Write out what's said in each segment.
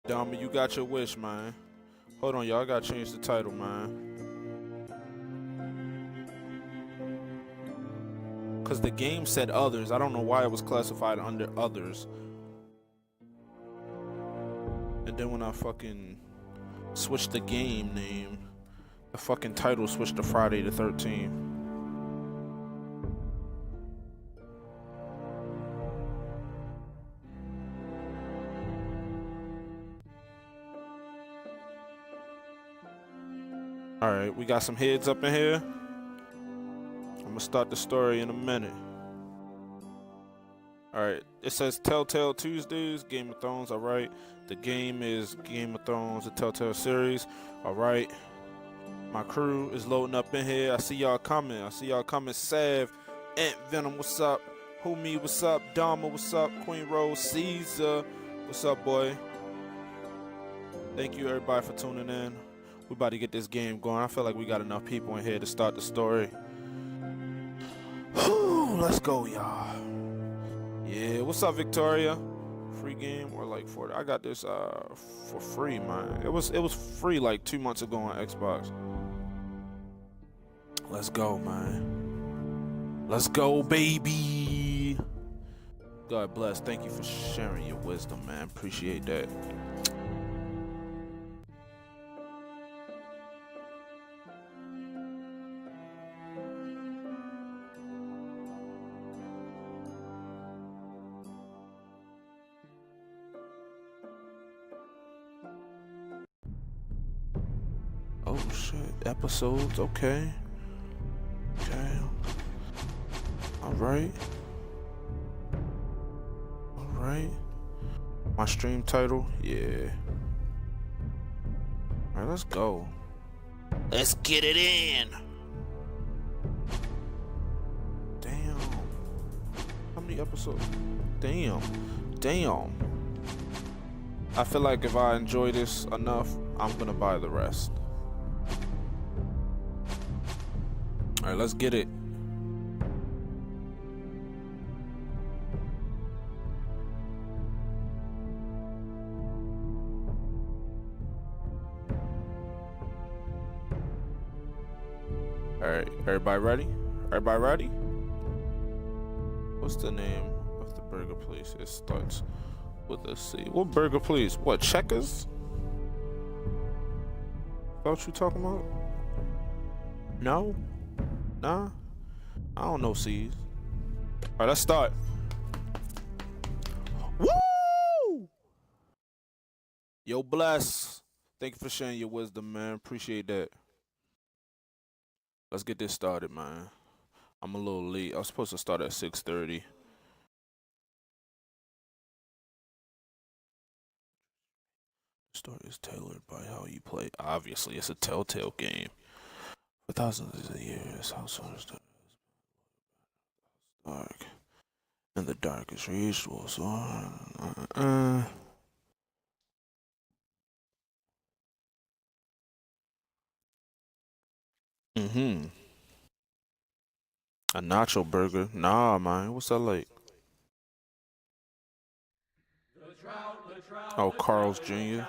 Dama, you got your wish, man. Hold on, y'all. I gotta change the title, man. Because the game said others. I don't know why it was classified under others. And then when I fucking switched the game name, the fucking title switched to Friday the 13th. Alright, we got some heads up in here. I'm gonna start the story in a minute. Alright, it says TellTale Tuesdays, Game of Thrones, alright. The game is Game of Thrones, the TellTale series, alright. My crew is loading up in here. I see y'all coming. Sav, Ant Venom, what's up? Humi, what's up? Dama, what's up? Queen Rose, Caesar, what's up, boy? Thank you, everybody, for tuning in. We about to get this game going. I feel like we got enough people in here to start the story. Whew, let's go, y'all. Yeah, what's up, Victoria? Free game or like 40? I got this for free, man. It was free like 2 months ago on Xbox. Let's go, man. Let's go, baby. God bless. Thank you for sharing your wisdom, man. Appreciate that. Oh shit, episodes, okay. Okay. Alright. Alright. My stream title, yeah. Alright, let's go. Let's get it in. Damn. How many episodes? Damn. I feel like if I enjoy this enough, I'm gonna buy the rest. Alright, let's get it. Alright, everybody ready? Everybody ready? What's the name of the burger place? It starts with a C. What burger place? What, Checkers? That what you talking about? No? Nah? I don't know C's. Alright, let's start. Woo! Yo, bless. Thank you for sharing your wisdom, man. Appreciate that. Let's get this started, man. I'm a little late. I was supposed to start at 6:30. The story is tailored by how you play. Obviously, it's a TellTale game. For thousands of years, householders dark, and the darkest rituals. A nacho burger? Nah, man. What's that like? Oh, Carl's Jr.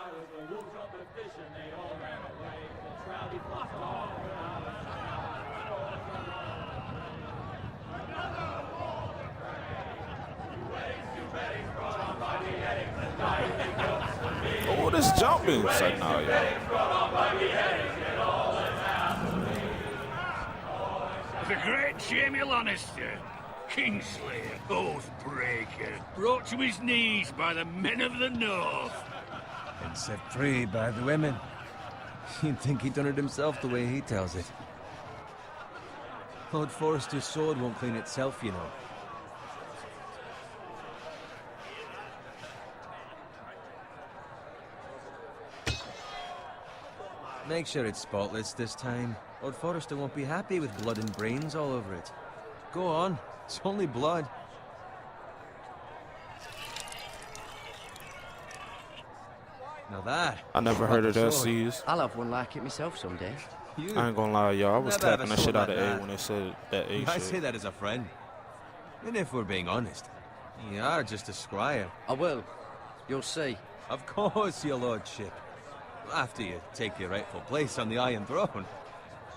Oh, this jumping. It's like, nah, yeah. The great Jamie Lannister, Kingslayer, Oathbreaker, brought to his knees by the men of the North. And set free by the women. You'd think he'd done it himself the way he tells it. Lord Forrester's sword won't clean itself, you know. Make sure it's spotless this time. Lord Forrester won't be happy with blood and brains all over it. Go on, it's only blood. Now that... I never heard of that, C's. I'll have one like it myself someday. I ain't gonna lie, y'all. I was tapping the shit out of A when they said that A shit. I say that as a friend. And if we're being honest, you are just a squire. I will. You'll see. Of course, your lordship. After you take your rightful place on the Iron Throne.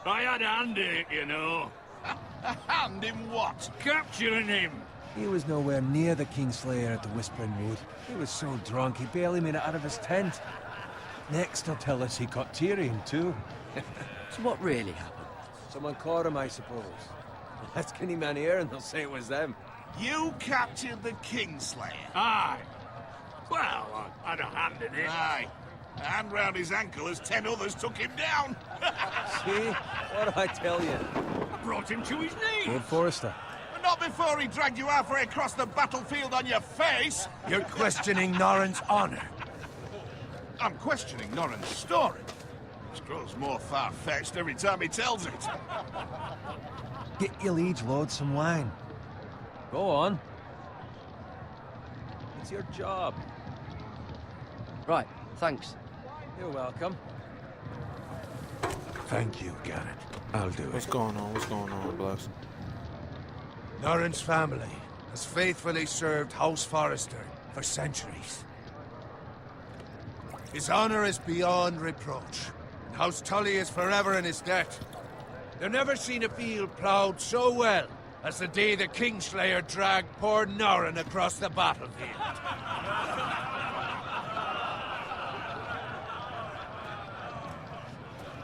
I had a hand in it, you know. A hand in what? Capturing him. He was nowhere near the Kingslayer at the Whispering Wood. He was so drunk he barely made it out of his tent. Next he'll tell us he caught Tyrion too. So what really happened? Someone caught him, I suppose. Ask any man here and they'll say it was them. You captured the Kingslayer. Aye. Well, I had a hand in it. Aye. A hand round his ankle as 10 others took him down. See? What did I tell you? I brought him to his knees. Lord Forrester. Not before he dragged you halfway across the battlefield on your face. You're questioning Norrin's honor. I'm questioning Norrin's story. It grows more far-fetched every time he tells it. Get your liege lord some wine. Go on. It's your job. Right, thanks. You're welcome. Thank you, Garrett. I'll do What's it. going on? What's going on, Bless? Norrin's family has faithfully served House Forrester for centuries. His honor is beyond reproach, and House Tully is forever in his debt. They've never seen a field plowed so well as the day the Kingslayer dragged poor Norrin across the battlefield.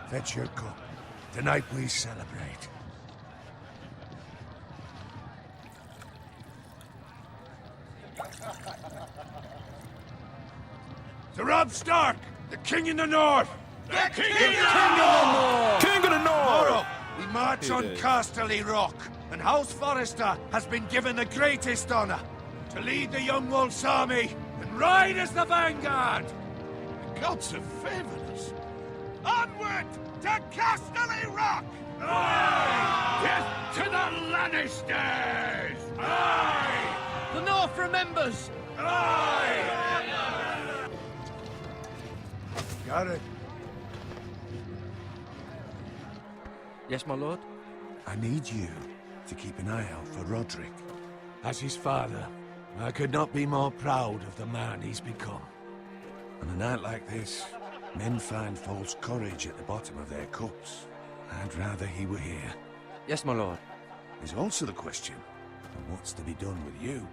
Fetch your cup. Tonight we celebrate. To Robb Stark, the King in the North! The King King of the Tomorrow, North! we march Here on it is. Casterly Rock, and House Forrester has been given the greatest honor to lead the Young Wolf's army and ride as the vanguard! The gods have favored us. Onward to Casterly Rock! Death to the Lannisters! Aye! The North remembers! Got it. Yes, my lord? I need you to keep an eye out for Roderick. As his father, I could not be more proud of the man he's become. On a night like this, men find false courage at the bottom of their cups. I'd rather he were here. Yes, my lord. There's also the question of what's to be done with you.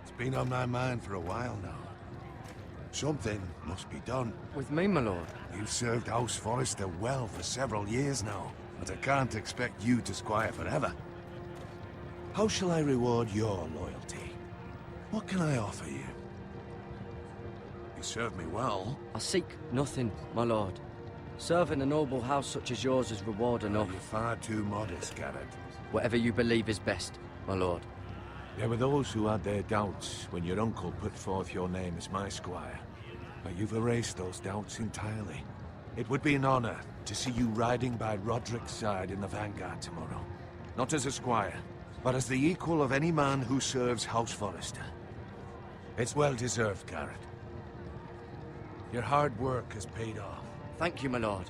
It's been on my mind for a while now. Something must be done. With me, my lord. You've served House Forrester well for several years now, but I can't expect you to squire forever. How shall I reward your loyalty? What can I offer you? You serve me well. I seek nothing, my lord. Serving a noble house such as yours is reward enough. You're far too modest, Garrett. Whatever you believe is best, my lord. There were those who had their doubts when your uncle put forth your name as my squire. But you've erased those doubts entirely. It would be an honor to see you riding by Roderick's side in the vanguard tomorrow. Not as a squire, but as the equal of any man who serves House Forrester. It's well deserved, Garrett. Your hard work has paid off. Thank you, my lord.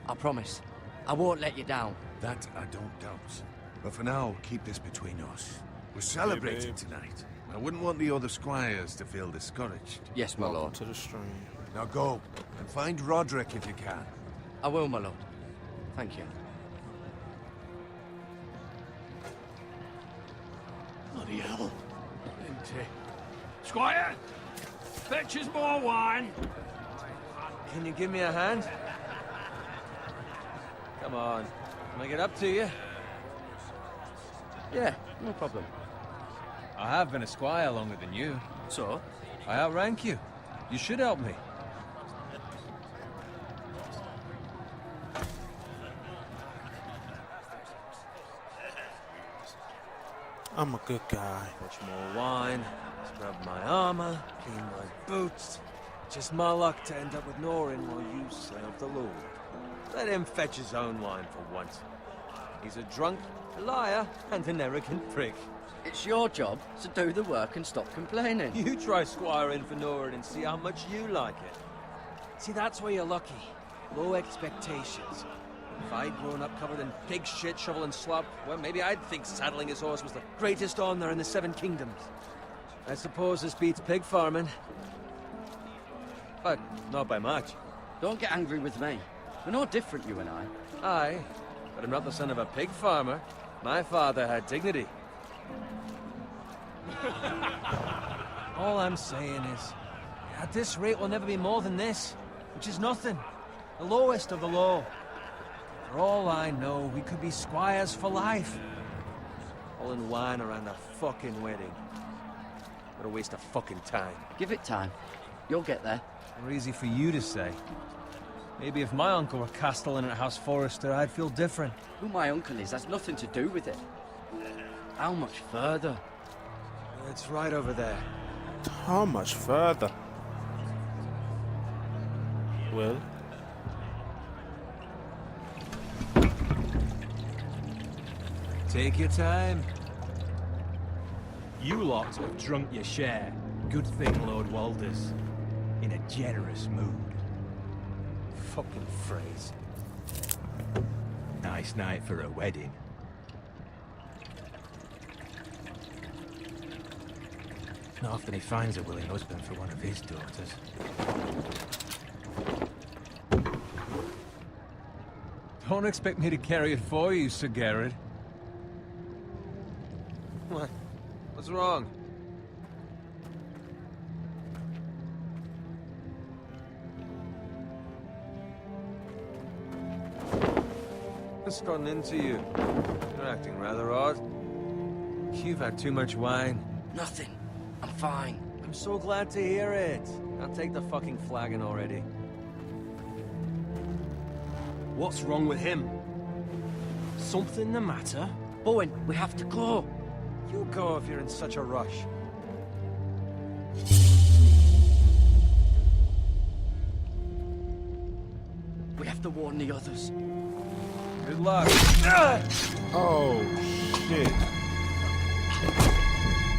I promise. I won't let you down. That I don't doubt. But for now, keep this between us. We're celebrating babe. tonight. I wouldn't want the other squires to feel discouraged. Yes, my Welcome lord. to the stream. Now go, and find Roderick if you can. I will, my lord. Thank you. Bloody hell. Squire, fetch us more wine. Can you give me a hand? Come on. Can I get up to you? Yeah, no problem. I have been a squire longer than you. So? I outrank you. You should help me. I'm a good guy. Much more wine, scrub my armor, clean my boots. Just my luck to end up with Norrin while you serve the Lord. Let him fetch his own wine for once. He's a drunk, a liar, and an arrogant prick. It's your job to do the work and stop complaining. You try squiring for Norrin and see how much you like it. See, that's where you're lucky. Low expectations. If I'd grown up covered in pig shit, shovel and slop, well, maybe I'd think saddling his horse was the greatest honor in the Seven Kingdoms. I suppose this beats pig farming. But not by much. Don't get angry with me. We're no different, you and I. Aye, but I'm not the son of a pig farmer. My father had dignity. All I'm saying is, at this rate we'll never be more than this, which is nothing. The lowest of the low. For all I know, we could be squires for life. All in wine around a fucking wedding. What a waste of fucking time. Give it time. You'll get there. More easy for you to say. Maybe if my uncle were castellan at House Forrester, I'd feel different. Who my uncle is has nothing to do with it. How much further? It's right over there. How much further? Well, Take your time. You lot have drunk your share. Good thing Lord Walder's in a generous mood. Fucking phrase. Nice night for a wedding. Not often he finds a willing husband for one of his daughters. Don't expect me to carry it for you, Sir Garrett. What? What's wrong? What's gotten into you? You're acting rather odd. You've had too much wine. Nothing. I'm fine. I'm so glad to hear it. Now take the fucking flagon already. What's wrong with him? Something the matter? Bowen, we have to go. You go if you're in such a rush. We have to warn the others. Good luck. oh shit.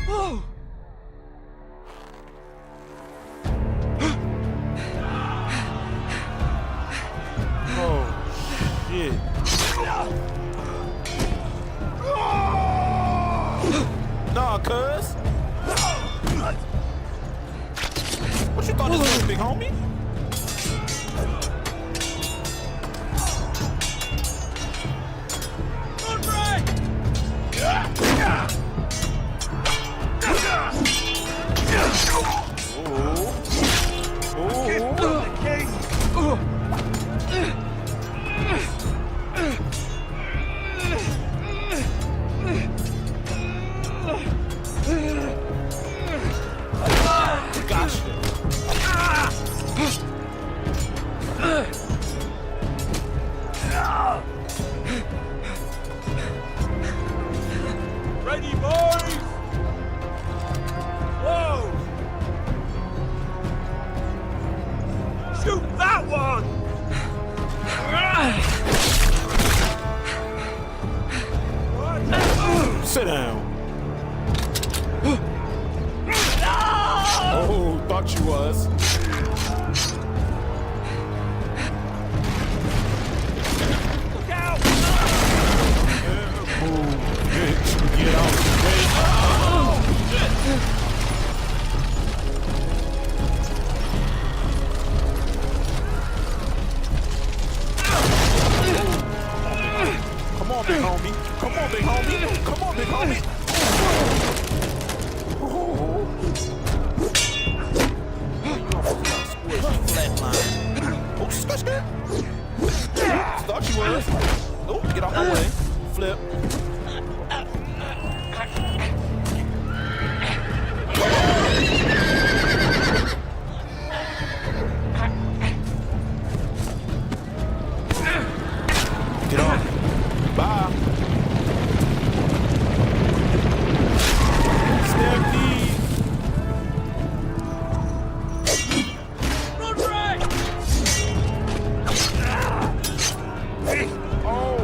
Oh! Oh shit. Nah, cuz. What you thought this was, big homie? Ready, boys! Whoa! Shoot that one! Sit down. Oh, thought you was. Look out! Move, bitch. Get out the way. Oh, shit. Come on, big homie. Come on, big homie. Come on, big homie. Oh. You almost got squished flatline. Oh, skirt. Thought you was. Oh, get off my way. Flip. Get off. Bye. Step these. Run right! Oh.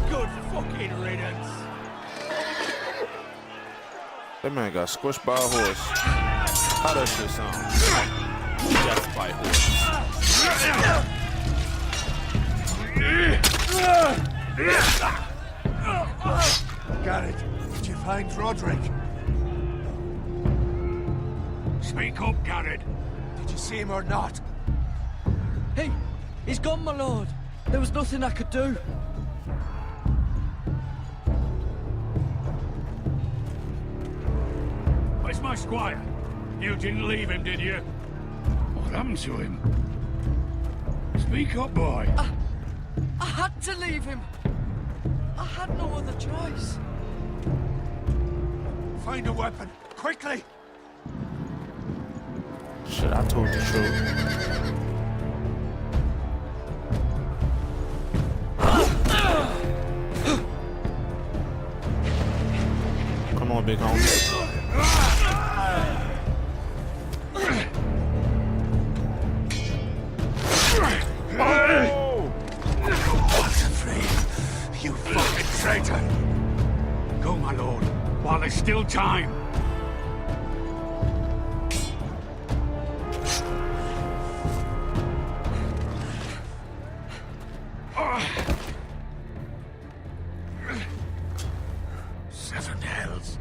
Good fucking riddance. That man got squished by a horse. How that shit sound? Death by horse. Garrett, did you find Roderick? Speak up, Garrett. Did you see him or not? He's gone, my lord. There was nothing I could do. Where's my squire? You didn't leave him, did you? What happened to him? Speak up, boy. I had to leave him. I had no other choice. Find a weapon, quickly! Shit, I told the truth. Come on, big homie. You fucking traitor! Go, my lord, while there's still time. Seven hells.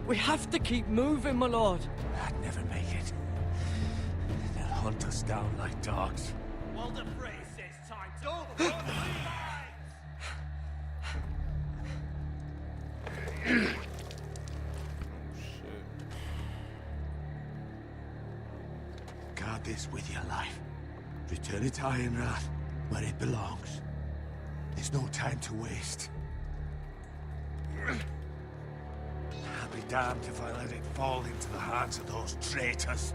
We have to keep moving, my lord. I'd never make it. They'll hunt us down like dogs. Well, the phrase says time to run. Guard this with your life. Return it to Ironrath, where it belongs. There's no time to waste. I'll be damned if I let it fall into the hands of those traitors.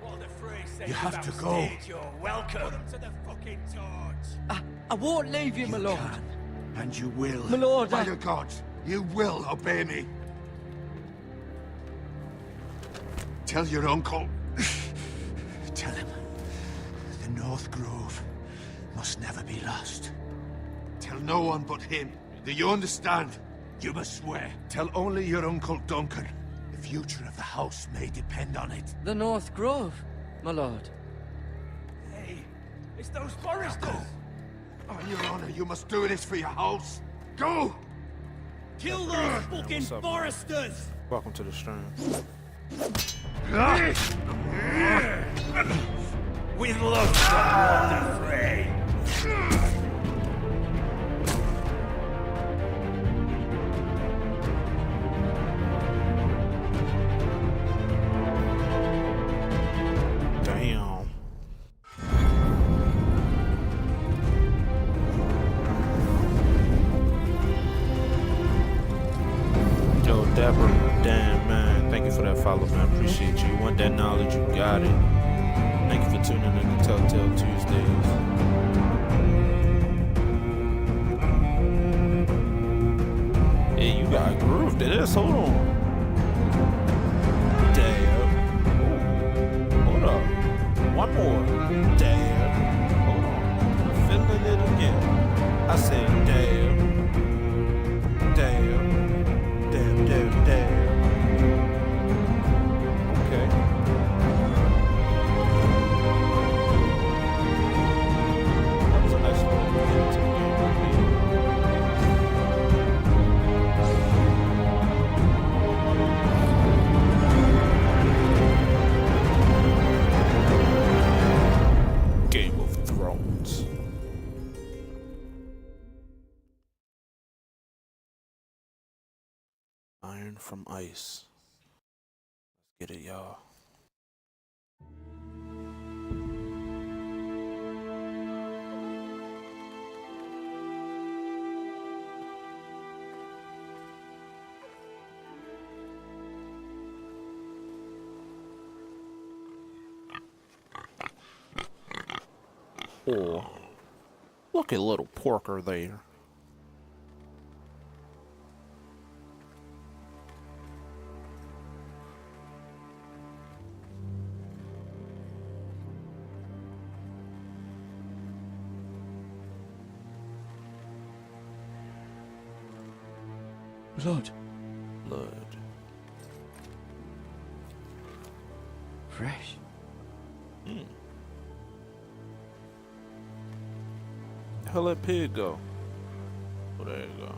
What the phrase says You have about to go. stage, you're welcome. Put 'em to the fucking torch. I won't leave you, my lord. Can, and you will. My lord, By the gods, you will obey me. Tell your uncle. Tell him the North Grove must never be lost. Tell no one but him. Do you understand? You must swear. Tell only your Uncle Duncan. The future of the house may depend on it. The North Grove, my lord. Hey, it's those foresters. On your honor, you must do this for your house. Go! Kill those fucking What's up, man? foresters. Welcome to the stream. With love from Lord the Frey. Damn. Yo, Dapper, damn man, thank you for that follow, man. Appreciate you. You want that knowledge, you got it. Thank you for tuning in to TellTale Tuesdays. Hey, you got a groove to this. Hold on. Damn. Hold up. One more. Damn. Hold on. Feeling it again. I said damn. Damn. Damn, damn, damn. Okay. That was a nice little beginning to the game right here. Game of Thrones. Iron from ice. Let's get it, y'all. Oh, look at little Porker there. Blood. Blood. Fresh. Hell, that pig go? Oh, there you go.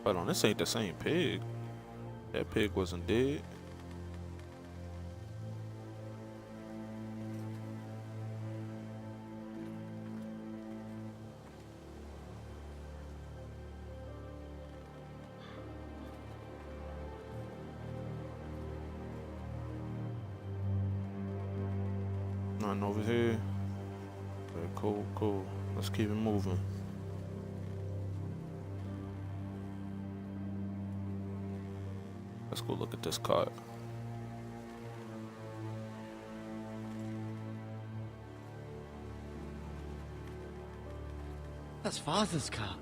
Hold on, this ain't the same pig. That pig wasn't dead. Nothing over here. Okay, cool, cool. Let's keep it moving. Let's go look at this card. That's Father's car.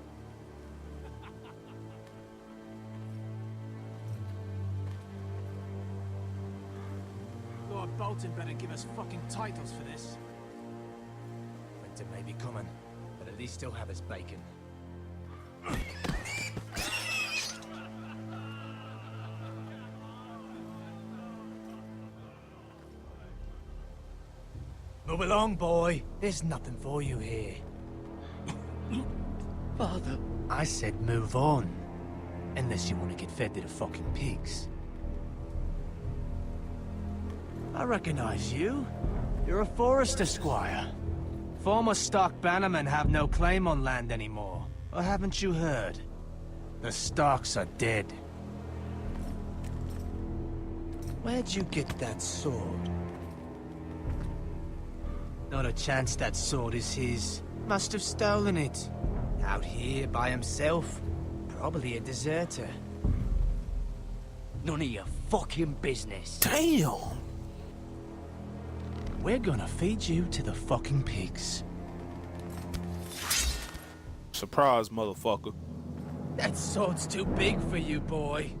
Lord Bolton better give us fucking titles for this. Winter may be coming, but at least he'll have his bacon. Move along, boy. There's nothing for you here. Father. I said move on. Unless you want to get fed to the fucking pigs. I recognize you. You're a Forester squire. Former Stark bannermen have no claim on land anymore. Or haven't you heard? The Starks are dead. Where'd you get that sword? Not a chance that sword is his. Must have stolen it. Out here by himself. Probably a deserter. None of your fucking business. Damn! We're gonna feed you to the fucking pigs. Surprise, motherfucker. That sword's too big for you, boy.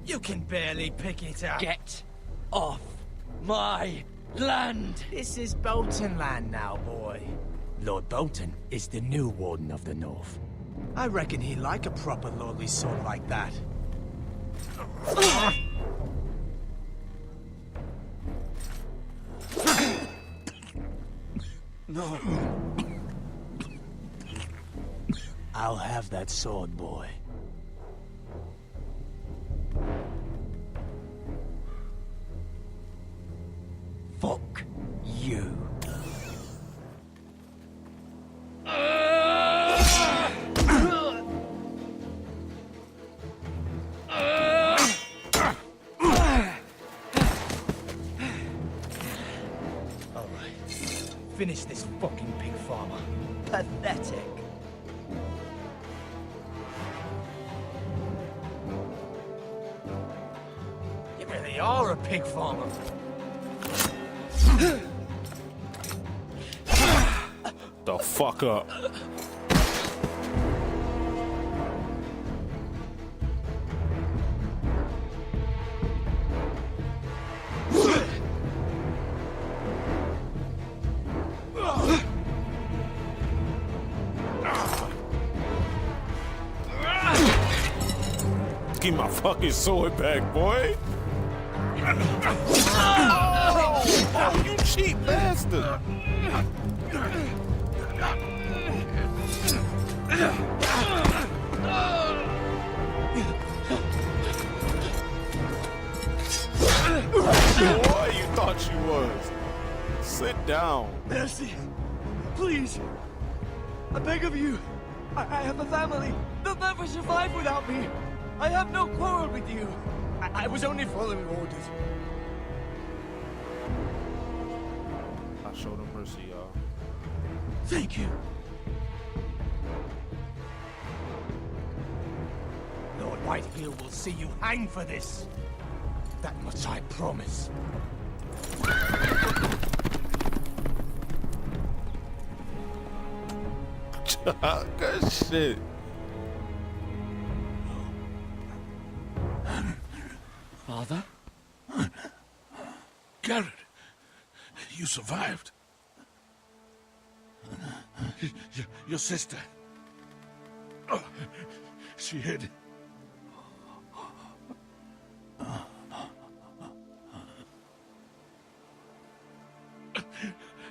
You can barely pick it up. Get off my land! This is Bolton land now, boy. Lord Bolton is the new Warden of the North. I reckon he'd like a proper lordly sword like that. No. I'll have that sword, boy. Fuck you. Finish this fucking pig farmer. Pathetic. You really are a pig farmer. The fuck up. Give my fucking sword back, boy. Oh, you cheap bastard. Boy, you thought you was. Sit down. Mercy. Please. I beg of you. I have a family. They'll never survive without me. I have no quarrel with you. I was only following orders. I showed him mercy, y'all. Thank you. Lord Whitehill will see you hang for this. That much I promise. Good shit. Father? Garrett, you survived. Your sister. Oh, she hid.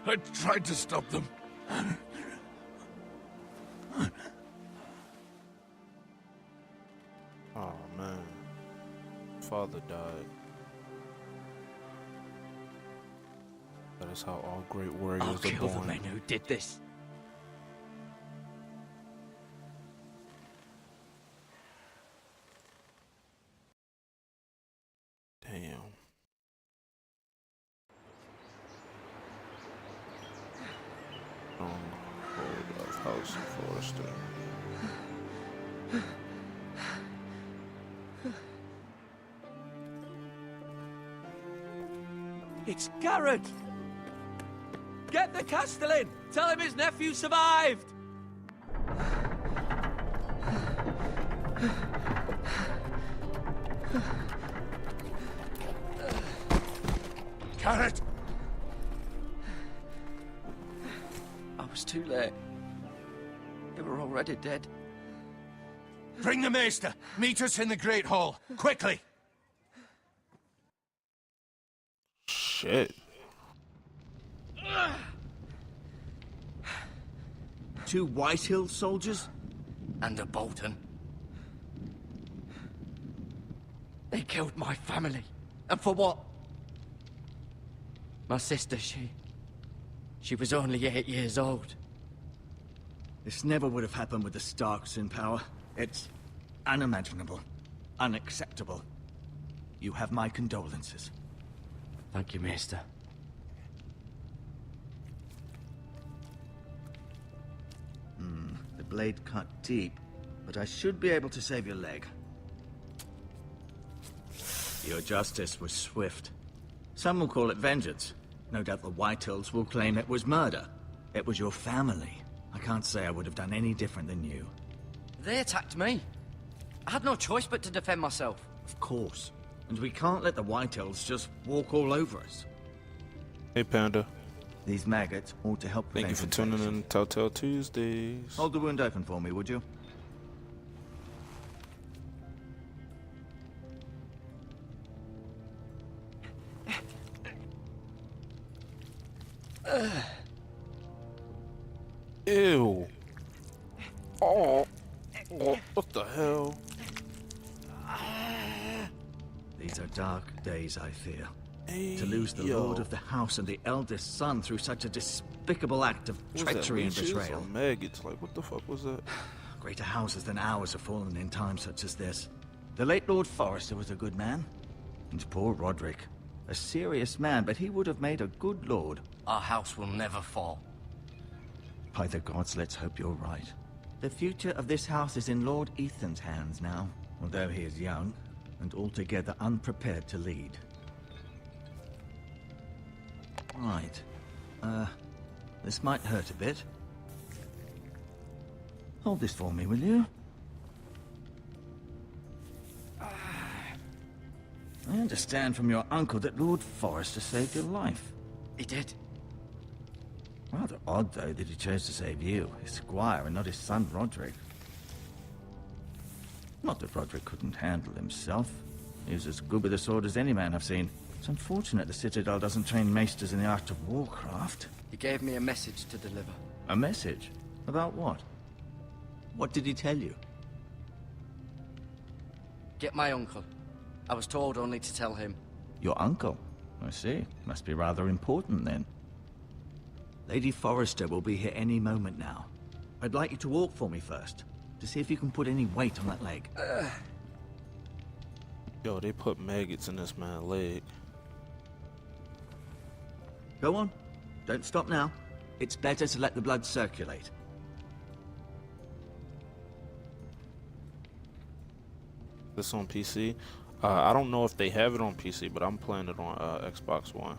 I tried to stop them. man. Father died. That is how all great warriors I'll are kill the born. men who did this. Damn. Hold of House Forrester. It's Garrett! Get the Castellan! Tell him his nephew survived! Garrett! I was too late. They were already dead. Bring the Maester! Meet us in the Great Hall! Quickly! Shit. Two Whitehill soldiers? And a Bolton. They killed my family. And for what? My sister, she was only 8 years old. This never would have happened with the Starks in power. It's unimaginable. Unacceptable. You have my condolences. Thank you, Maester. The blade cut deep, but I should be able to save your leg. Your justice was swift. Some will call it vengeance. No doubt the Whitehills will claim it was murder. It was your family. I can't say I would have done any different than you. They attacked me. I had no choice but to defend myself. Of course. And we can't let the Whitehills just walk all over us. Hey, Panda. These maggots ought to help Thank you prevent for tuning infection. in TellTale Tuesdays. Hold the wound open for me, would you? Ew. Oh. What the hell? These are dark days, I fear. Hey, To lose the yo. lord of the house and the eldest son through such a despicable act of What was that, treachery and leeches betrayal. or maggots? Like, what the fuck was that? Greater houses than ours have fallen in times such as this. The late Lord Forrester was a good man. And poor Roderick. A serious man, but he would have made a good lord. Our house will never fall. By the gods, let's hope you're right. The future of this house is in Lord Ethan's hands now, although he is young and altogether unprepared to lead. Right. This might hurt a bit. Hold this for me, will you? I understand from your uncle that Lord Forrester saved your life. He did. Rather odd, though, that he chose to save you, his squire, and not his son Roderick. Not that Roderick couldn't handle himself. He was as good with a sword as any man I've seen. It's unfortunate the Citadel doesn't train maesters in the art of warcraft. He gave me a message to deliver. A message? About what? What did he tell you? Get my uncle. I was told only to tell him. Your uncle? I see. Must be rather important, then. Lady Forrester will be here any moment now. I'd like you to walk for me first, to see if you can put any weight on that leg. Yo, they put maggots in this man's leg. Go on. Don't stop now. It's better to let the blood circulate. This on PC? I don't know if they have it on PC, but I'm playing it on Xbox One.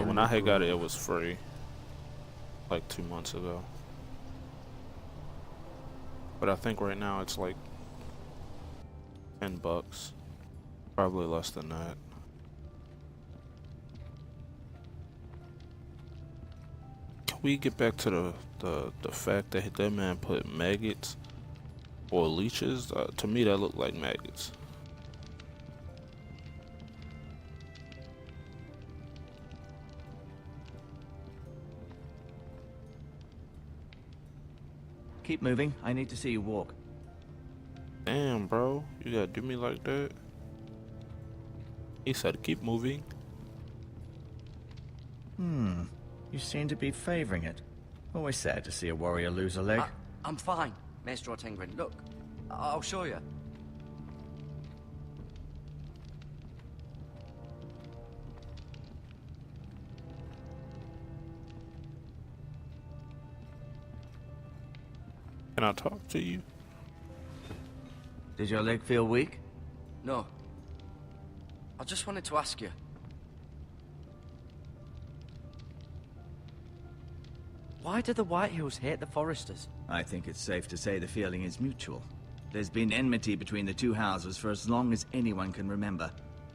When I had got it, it was free. Like 2 months ago. But I think right now it's like $10. Probably less than that. Can we get back to the The fact that that man put maggots or leeches, to me that looked like maggots. Keep moving. I need to see you walk. Damn, bro, you gotta do me like that. He said keep moving. You seem to be favoring it. Always sad to see a warrior lose a leg. I'm fine, Maestro Tengrin. Look, I'll show you. Can I talk to you? Did your leg feel weak? No. I just wanted to ask you. Why do the White Hills hate the Foresters? I think it's safe to say the feeling is mutual. There's been enmity between the two houses for as long as anyone can remember.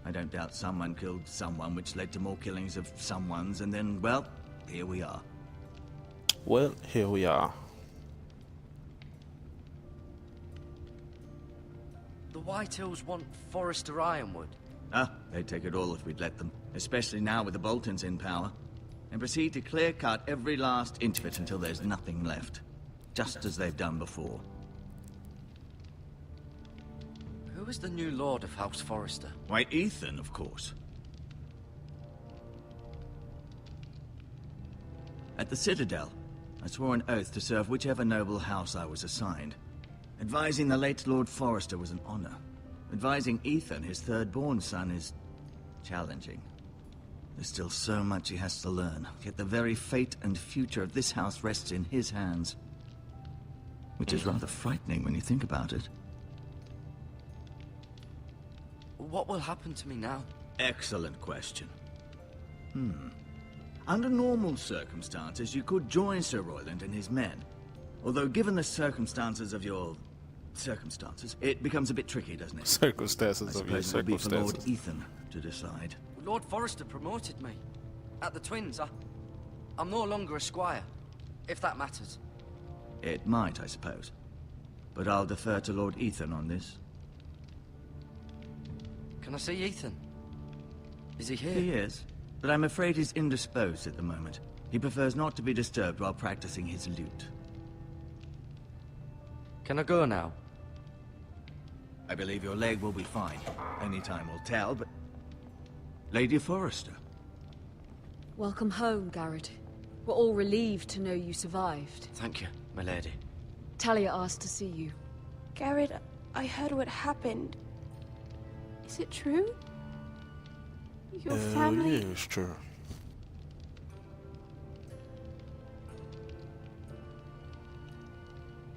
I don't doubt someone killed someone, which led to more killings of someones, and then, well, here we are. Well, here we are. The White Hills want Forester Ironwood. They'd take it all if we'd let them, especially now with the Boltons in power, and proceed to clear-cut every last inch of it until there's nothing left, just as they've done before. Who is the new Lord of House Forester? Why, Ethan, of course. At the Citadel, I swore an oath to serve whichever noble house I was assigned. Advising the late Lord Forester was an honor. Advising Ethan, his third-born son, is challenging. There's still so much he has to learn, yet the very fate and future of this house rests in his hands. Which is rather frightening when you think about it. What will happen to me now? Excellent question. Under normal circumstances, you could join Sir Royland and his men. Although given the circumstances of your... circumstances, it becomes a bit tricky, doesn't it? Circumstances of your I suppose it would be for Lord circumstances. Ethan to decide. Lord Forester promoted me. At the Twins, I'm no longer a squire, if that matters. It might, I suppose. But I'll defer to Lord Ethan on this. Can I see Ethan? Is he here? He is, but I'm afraid he's indisposed at the moment. He prefers not to be disturbed while practicing his lute. Can I go now? I believe your leg will be fine. Only time will tell, but... Lady Forrester. Welcome home, Garrett. We're all relieved to know you survived. Thank you, my lady. Talia asked to see you. Garrett, I heard what happened. Is it true? Your family... Yeah, it's true.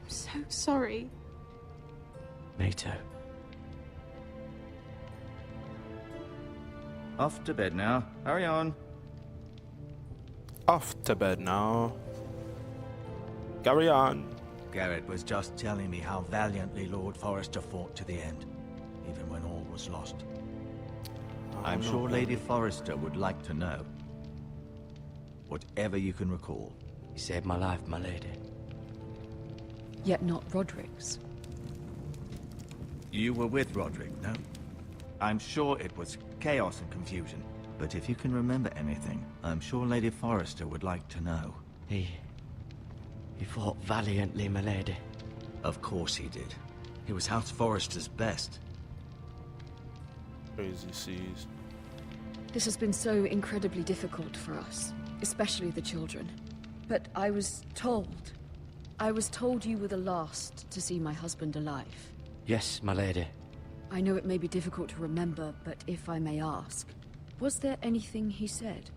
I'm so sorry. Me too. Off to bed now. Hurry on. Off to bed now. Carry on. Garrett was just telling me how valiantly Lord Forrester fought to the end, even when all was lost. I'm sure Lady Forrester would like to know. Whatever you can recall. You saved my life, my lady. Yet not Roderick's. You were with Roderick, no? I'm sure it was chaos and confusion. But if you can remember anything, I'm sure Lady Forrester would like to know. He fought valiantly, my lady. Of course he did. He was House Forrester's best. Crazy seas. This has been so incredibly difficult for us, especially the children. But I was told you were the last to see my husband alive. Yes, my lady. I know it may be difficult to remember, but if I may ask, was there anything he said?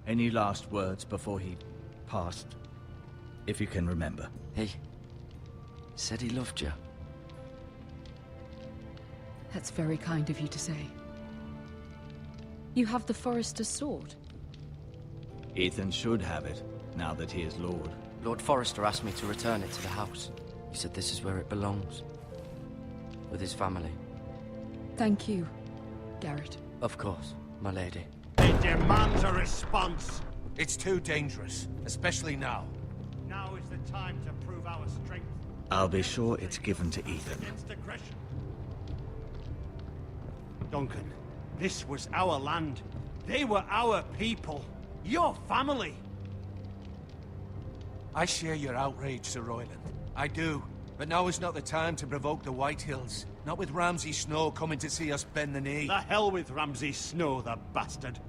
Any last words before he passed? If you can remember. He said he loved you. That's very kind of you to say. You have the Forester's sword. Ethan should have it, now that he is Lord. Lord Forrester asked me to return it to the house. He said this is where it belongs. With his family. Thank you, Garrett. Of course, my lady. It demands a response. It's too dangerous, especially now. Now is time to prove our strength. I'll be sure it's given to Ethan. Against aggression. Duncan, this was our land. They were our people. Your family. I share your outrage, Sir Royland. I do. But now is not the time to provoke the White Hills. Not with Ramsay Snow coming to see us bend the knee. The hell with Ramsay Snow, the bastard.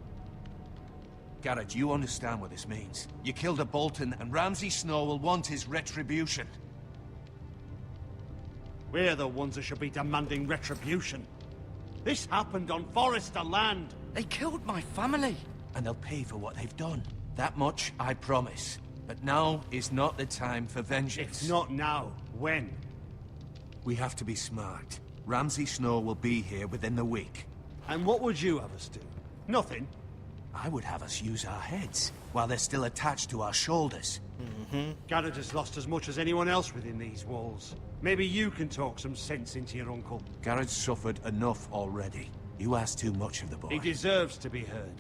Garrett, you understand what this means. You killed a Bolton, and Ramsay Snow will want his retribution. We're the ones that should be demanding retribution. This happened on Forester land. They killed my family. And they'll pay for what they've done. That much, I promise. But now is not the time for vengeance. If not now, when? We have to be smart. Ramsay Snow will be here within the week. And what would you have us do? Nothing? I would have us use our heads, while they're still attached to our shoulders. Garrett has lost as much as anyone else within these walls. Maybe you can talk some sense into your uncle. Garrett's suffered enough already. You ask too much of the boy. He deserves to be heard.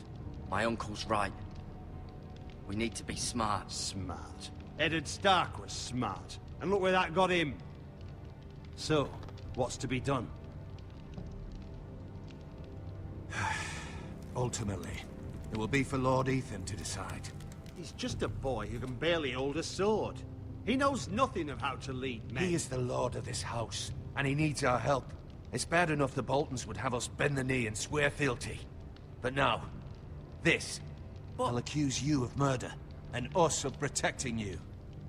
My uncle's right. We need to be smart. Smart. Eddard Stark was smart. And look where that got him. So, what's to be done? Ultimately, it will be for Lord Ethan to decide. He's just a boy who can barely hold a sword. He knows nothing of how to lead men. He is the lord of this house, and he needs our help. It's bad enough the Boltons would have us bend the knee and swear fealty. But now, this. I'll accuse you of murder, and us of protecting you.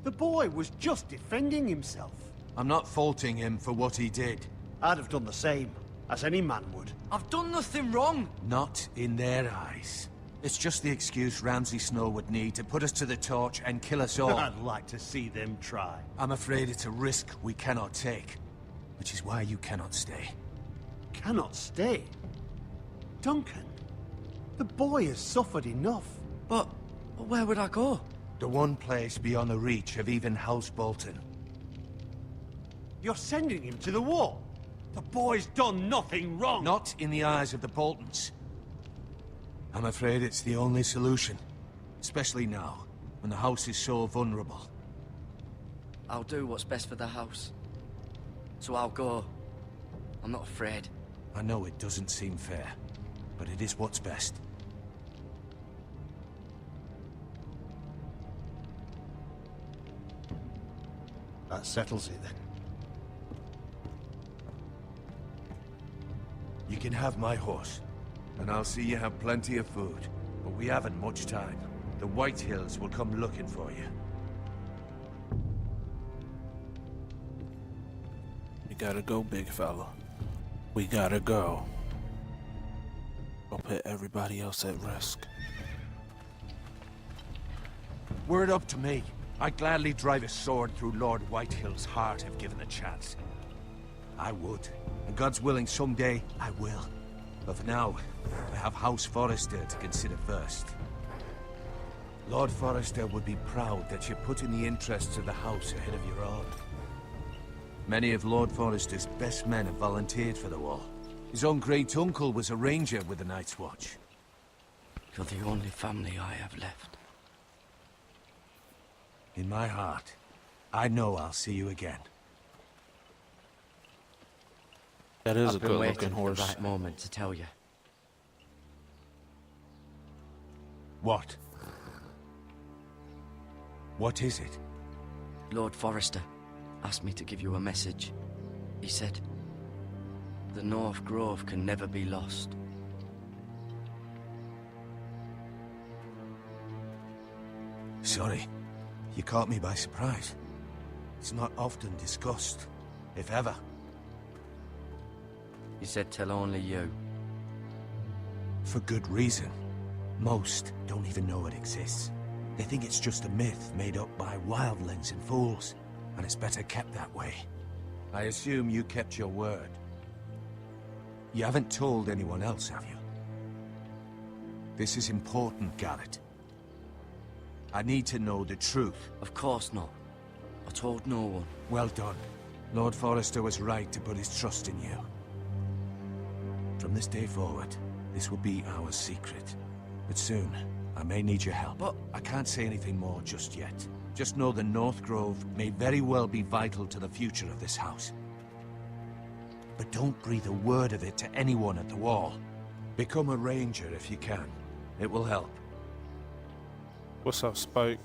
The boy was just defending himself. I'm not faulting him for what he did. I'd have done the same, as any man would. I've done nothing wrong. Not in their eyes. It's just the excuse Ramsay Snow would need to put us to the torch and kill us all. I'd like to see them try. I'm afraid it's a risk we cannot take, which is why you cannot stay. Cannot stay? Duncan, the boy has suffered enough. But where would I go? The one place beyond the reach of even House Bolton. You're sending him to the war? The boy's done nothing wrong! Not in the eyes of the Boltons. I'm afraid it's the only solution. Especially now, when the house is so vulnerable. I'll do what's best for the house. So I'll go. I'm not afraid. I know it doesn't seem fair, but it is what's best. That settles it then. You can have my horse, and I'll see you have plenty of food. But we haven't much time. The White Hills will come looking for you. We gotta go, big fella. We gotta go. I'll put everybody else at risk. Were it up to me, I'd gladly drive a sword through Lord Whitehill's heart if given the chance. I would. And God's willing, someday I will. But for now, I have House Forrester to consider first. Lord Forrester would be proud that you're putting the interests of the house ahead of your own. Many of Lord Forrester's best men have volunteered for the war. His own great-uncle was a ranger with the Night's Watch. You're the only family I have left. In my heart, I know I'll see you again. That is a I've been good-looking waiting for horse. the right moment to tell you. What? What is it? Lord Forrester asked me to give you a message. He said, the North Grove can never be lost. Sorry. You caught me by surprise. It's not often discussed, if ever. He said tell only you. For good reason. Most don't even know it exists. They think it's just a myth made up by wildlings and fools, and it's better kept that way. I assume you kept your word. You haven't told anyone else, have you? This is important, Garrett. I need to know the truth. Of course not. I told no one. Well done. Lord Forrester was right to put his trust in you. From this day forward, this will be our secret. But soon, I may need your help. But I can't say anything more just yet. Just know the North Grove may very well be vital to the future of this house. But don't breathe a word of it to anyone at the Wall. Become a ranger if you can. It will help. What's up, Spike?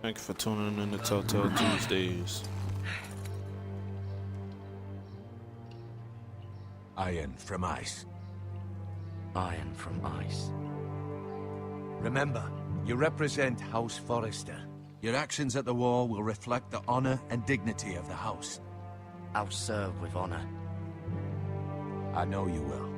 Thank you for tuning in to TellTale Tuesdays. Iron from ice. Iron from ice. Remember, you represent House Forrester. Your actions at the Wall will reflect the honor and dignity of the house. I'll serve with honor. I know you will.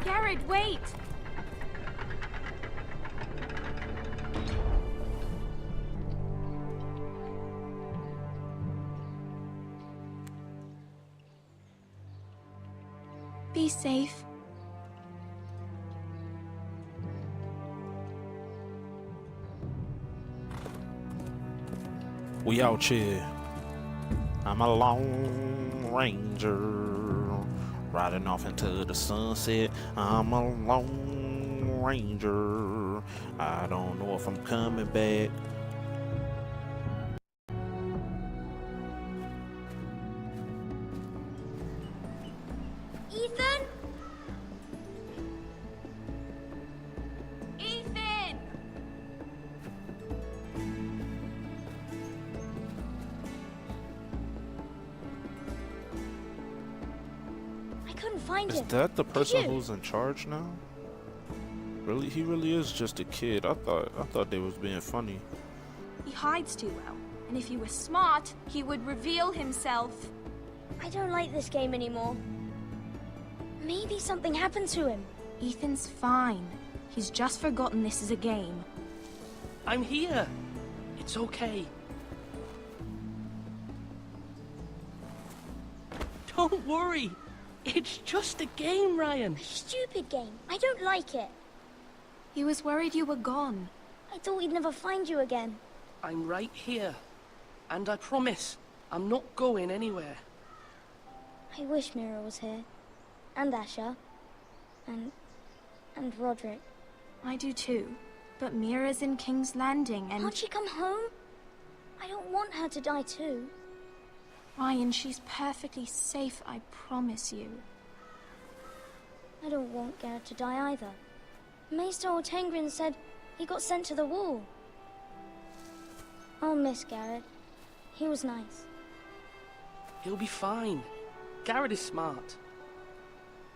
Garrett, wait! Be safe. We out here. I'm a lone ranger, riding off into the sunset. I'm a lone ranger. I don't know if I'm coming back. Ethan? Ethan! I couldn't find Is him. that the person you? who's in charge now? Really? He really is just a kid. I thought they was being funny. He hides too well, and if he were smart, he would reveal himself. I don't like this game anymore. Maybe something happened to him. Ethan's fine. He's just forgotten this is a game. I'm here. It's okay. Don't worry. It's just a game, Ryan. Stupid game. I don't like it. He was worried you were gone. I thought we'd never find you again. I'm right here. And I promise, I'm not going anywhere. I wish Mira was here. And Asher. And Roderick. I do too. But Mira's in King's Landing and... Can't she come home? I don't want her to die too. Ryan, she's perfectly safe, I promise you. I don't want Garrett to die either. Maester Ortengrin said he got sent to the Wall. I'll miss Garrett. He was nice. He'll be fine. Garrett is smart.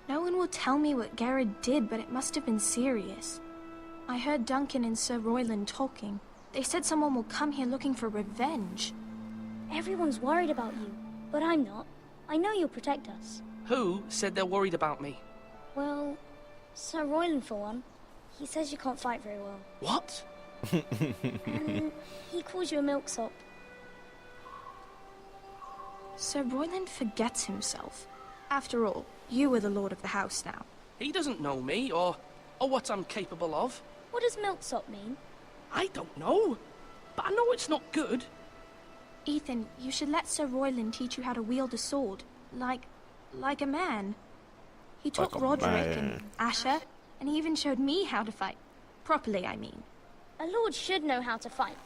No one will tell me what Garrett did, but it must have been serious. I heard Duncan and Sir Royland talking. They said someone will come here looking for revenge. Everyone's worried about you, but I'm not. I know you'll protect us. Who said they're worried about me? Well, Sir Royland for one. He says you can't fight very well. What? And he calls you a milksop. Sir Royland forgets himself. After all, you are the lord of the house now. He doesn't know me, or what I'm capable of. What does milksop mean? I don't know, but I know it's not good. Ethan, you should let Sir Royland teach you how to wield a sword. Like a man. He taught Like a Roderick man. and Asher, and he even showed me how to fight. Properly, I mean. A lord should know how to fight.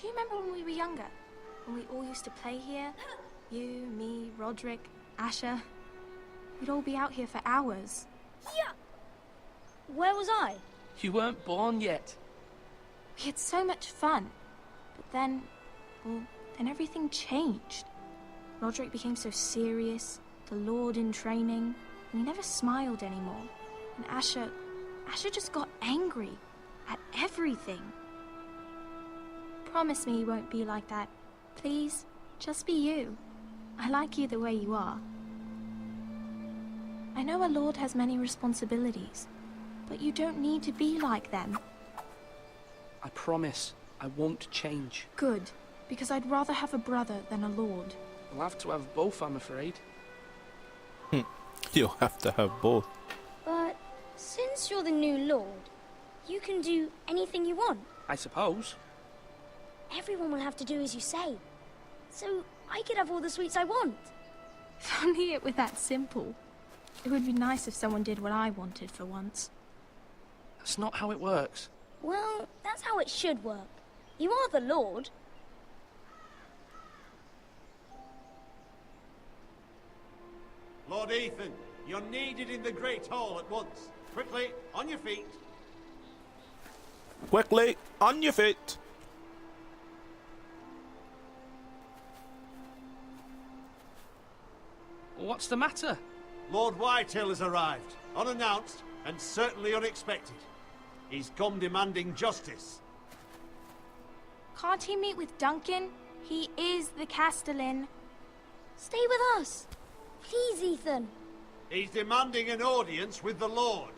Do you remember when we were younger? When we all used to play here? You, me, Roderick, Asher. We'd all be out here for hours. Yeah. Where was I? You weren't born yet. We had so much fun. But then, well, then everything changed. Roderick became so serious, the Lord in training, and he never smiled anymore. And Asher just got angry at everything. Promise me you won't be like that. Please, just be you. I like you the way you are. I know a lord has many responsibilities, but you don't need to be like them. I promise, I won't change. Good, because I'd rather have a brother than a lord. We'll have to have both, I'm afraid. You'll have to have both. But since you're the new lord, you can do anything you want. I suppose. Everyone will have to do as you say. So I could have all the sweets I want. If only it were that simple. It would be nice if someone did what I wanted for once. That's not how it works. Well, that's how it should work. You are the lord. Lord Ethan, you're needed in the Great Hall at once. Quickly, on your feet. Quickly, on your feet. What's the matter? Lord Whitehill has arrived, unannounced and certainly unexpected. He's come demanding justice. Can't he meet with Duncan? He is the Castellan. Stay with us. Please, Ethan. He's demanding an audience with the Lord.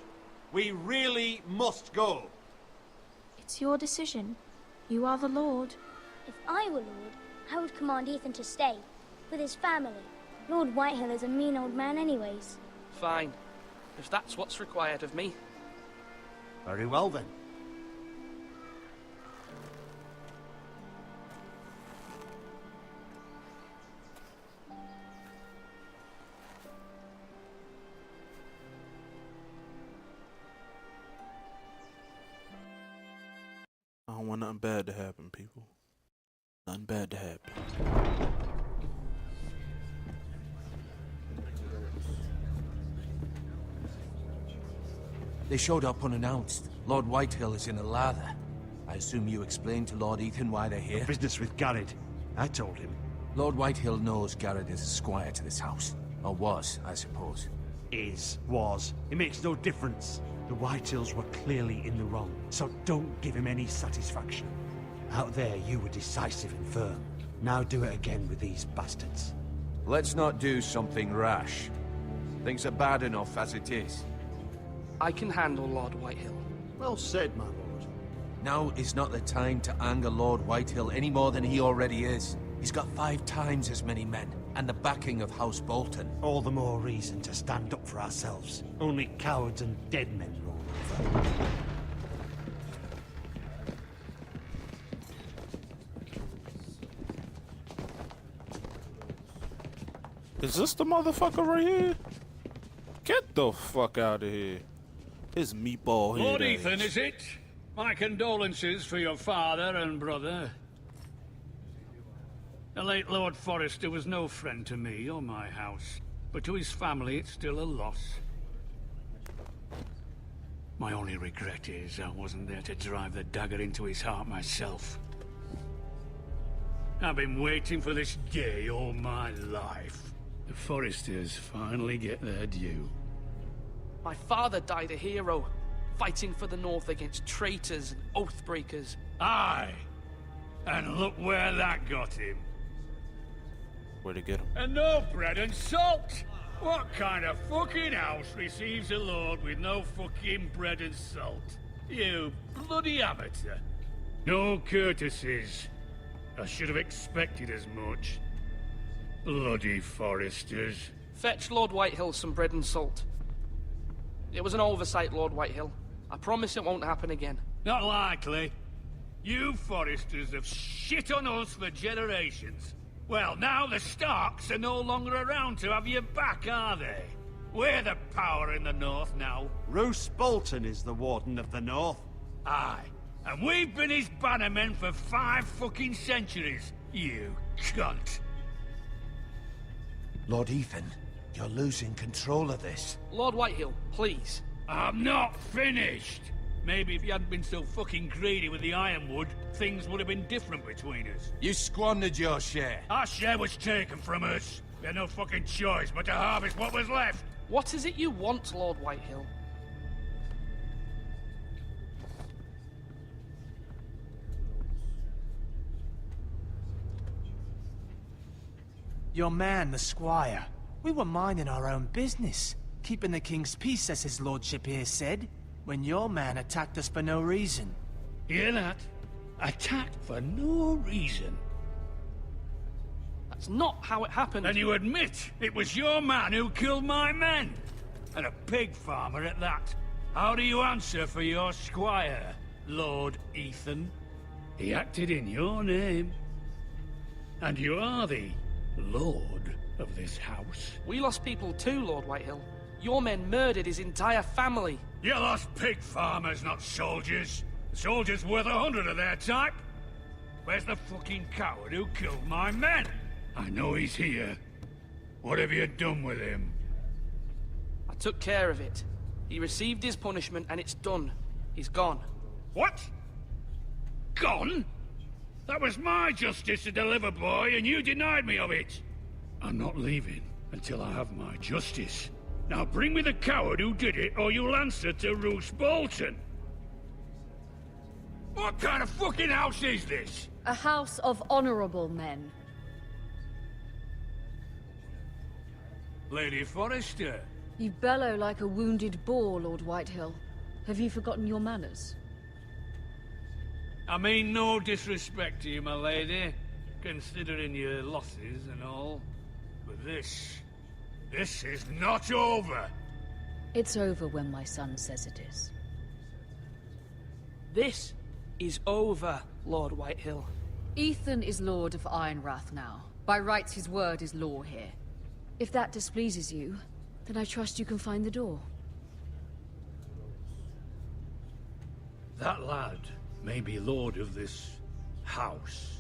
We really must go. It's your decision. You are the Lord. If I were lord, I would command Ethan to stay, with his family. Lord Whitehill is a mean old man anyways. Fine. If that's what's required of me. Very well then. I don't want nothing bad to happen, people. Nothing bad to happen. They showed up unannounced. Lord Whitehill is in a lather. I assume you explained to Lord Ethan why they're here? Business with Garrett. I told him. Lord Whitehill knows Garrett is a squire to this house. Or was, I suppose. Was. It makes no difference. The Whitehills were clearly in the wrong, so don't give him any satisfaction. Out there, you were decisive and firm. Now do it again with these bastards. Let's not do something rash. Things are bad enough as it is. I can handle Lord Whitehill. Well said, my lord. Now is not the time to anger Lord Whitehill any more than he already is. He's got 5 times as many men, and the backing of House Bolton. All the more reason to stand up for ourselves. Only cowards and dead men roll over. Is this the motherfucker right here? Get the fuck out of here. His meatball head. Lord Ethan, is it? My condolences for your father and brother. The late Lord Forrester was no friend to me or my house, but to his family it's still a loss. My only regret is I wasn't there to drive the dagger into his heart myself. I've been waiting for this day all my life. The Forresters finally get their due. My father died a hero, fighting for the North against traitors and oathbreakers. Aye! And look where that got him. Where'd he get him? And no bread and salt! What kind of fucking house receives a lord with no fucking bread and salt? You bloody amateur. No courtesies. I should have expected as much. Bloody Forresters. Fetch Lord Whitehill some bread and salt. It was an oversight, Lord Whitehill. I promise it won't happen again. Not likely. You Forresters have shit on us for generations. Well, now the Starks are no longer around to have your back, are they? We're the power in the North now. Roose Bolton is the Warden of the North. Aye. And we've been his bannermen for 5 fucking centuries, you cunt. Lord Ethan, you're losing control of this. Lord Whitehill, please. I'm not finished. Maybe if you hadn't been so fucking greedy with the ironwood, things would have been different between us. You squandered your share. Our share was taken from us. We had no fucking choice but to harvest what was left. What is it you want, Lord Whitehill? Your man, the squire. We were minding our own business, keeping the king's peace, as his lordship here said, when your man attacked us for no reason. Hear that? Attacked for no reason. That's not how it happened. Then you admit it was your man who killed my men? And a pig farmer at that. How do you answer for your squire, Lord Ethan? He acted in your name. And you are the lord of this house. We lost people too, Lord Whitehill. Your men murdered his entire family. You lost pig farmers, not soldiers. The soldiers worth 100 of their type. Where's the fucking coward who killed my men? I know he's here. What have you done with him? I took care of it. He received his punishment and it's done. He's gone. What? Gone? That was my justice to deliver, boy, and you denied me of it. I'm not leaving until I have my justice. Now bring me the coward who did it, or you'll answer to Roose Bolton. What kind of fucking house is this? A house of honorable men. Lady Forrester. You bellow like a wounded boar, Lord Whitehill. Have you forgotten your manners? I mean no disrespect to you, my lady, considering your losses and all. But this is not over. It's over when my son says it is. This is over, Lord Whitehill. Ethan is Lord of Ironrath now. By rights, his word is law here. If that displeases you, then I trust you can find the door. That lad may be lord of this house,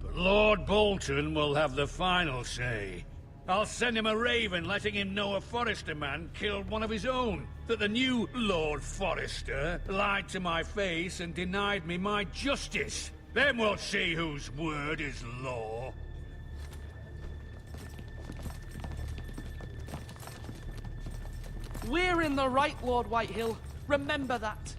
but Lord Bolton will have the final say. I'll send him a raven letting him know a Forrester man killed one of his own, that the new Lord Forrester lied to my face and denied me my justice. Then we'll see whose word is law. We're in the right, Lord Whitehill. Remember that.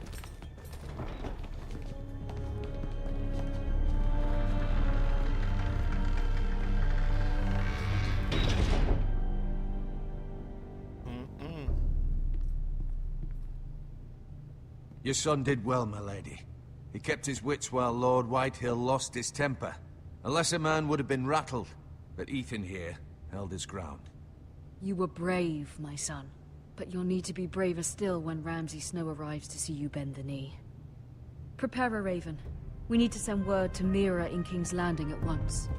Your son did well, my lady. He kept his wits while Lord Whitehill lost his temper. A lesser man would have been rattled, but Ethan here held his ground. You were brave, my son. But you'll need to be braver still when Ramsay Snow arrives to see you bend the knee. Prepare a raven. We need to send word to Mira in King's Landing at once.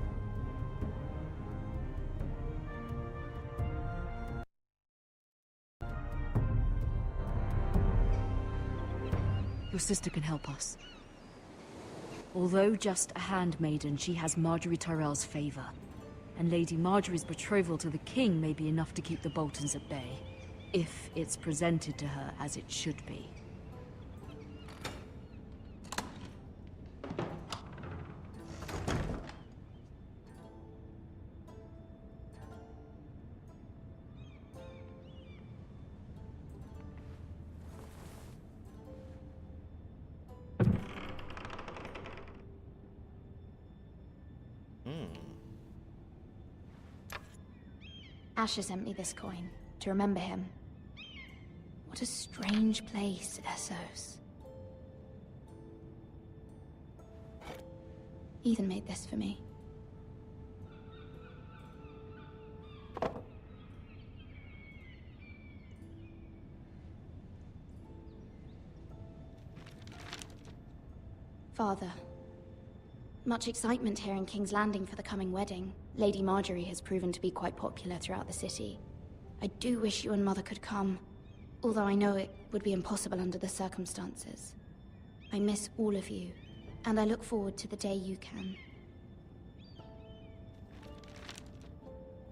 Your sister can help us. Although just a handmaiden, she has Marjorie Tyrell's favor. And Lady Marjorie's betrothal to the king may be enough to keep the Boltons at bay. If it's presented to her as it should be. Asher sent me this coin to remember him. What a strange place, Essos. Ethan made this for me. Father, much excitement here in King's Landing for the coming wedding. Lady Marjorie has proven to be quite popular throughout the city. I do wish you and Mother could come. Although I know it would be impossible under the circumstances. I miss all of you, and I look forward to the day you can.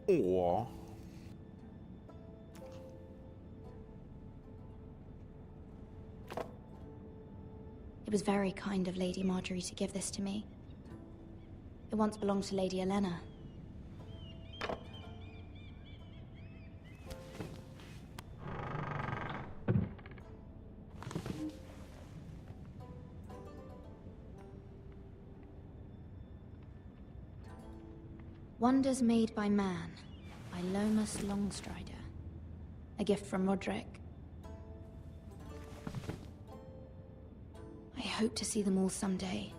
Aww. It was very kind of Lady Marjorie to give this to me. It once belonged to Lady Elena. Wonders Made by Man, by Lomas Longstrider. A gift from Roderick. I hope to see them all someday.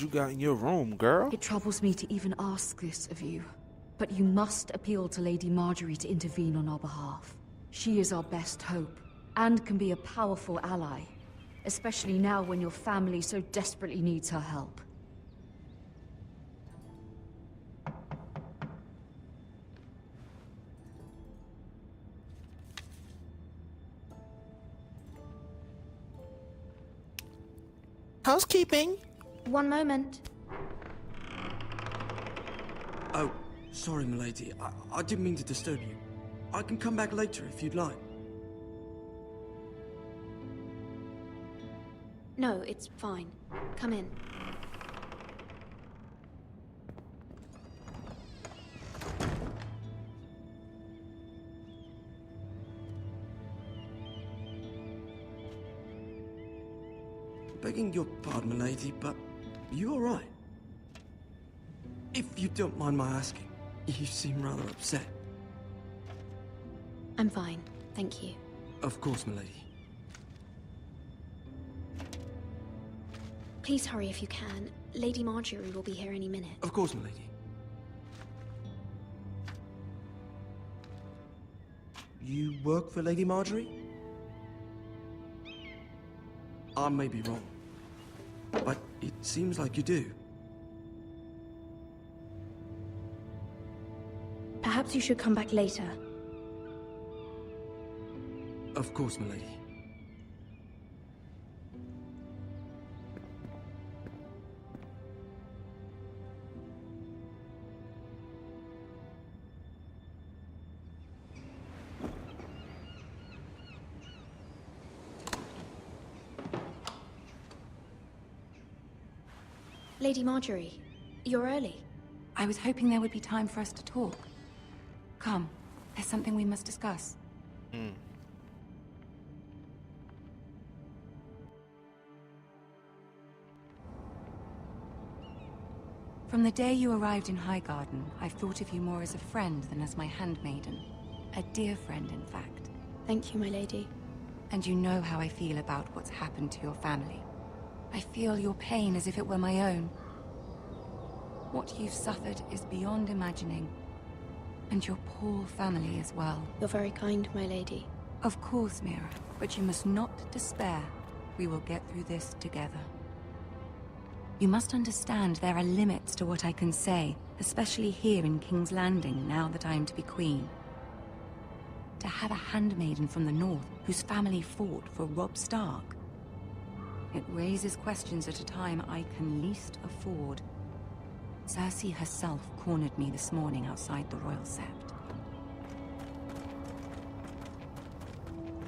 you got in your room, girl? It troubles me to even ask this of you, but you must appeal to Lady Marjorie to intervene on our behalf. She is our best hope, and can be a powerful ally, especially now when your family so desperately needs her help. Housekeeping. One moment. Oh, sorry, milady. I didn't mean to disturb you. I can come back later if you'd like. No, it's fine. Come in. Begging your pardon, milady, but you all right? If you don't mind my asking, you seem rather upset. I'm fine, thank you. Of course, milady. Please hurry if you can. Lady Marjorie will be here any minute. Of course, milady. You work for Lady Marjorie? I may be wrong, but it seems like you do. Perhaps you should come back later. Of course, milady. Lady Marjorie, you're early. I was hoping there would be time for us to talk. Come, there's something we must discuss. From the day you arrived in Highgarden, I've thought of you more as a friend than as my handmaiden. A dear friend, in fact. Thank you, my lady. And you know how I feel about what's happened to your family. I feel your pain as if it were my own. What you've suffered is beyond imagining. And your poor family as well. You're very kind, my lady. Of course, Mira, but you must not despair. We will get through this together. You must understand there are limits to what I can say, especially here in King's Landing, now that I am to be queen. To have a handmaiden from the north whose family fought for Robb Stark. It raises questions at a time I can least afford. Cersei herself cornered me this morning outside the Royal Sept.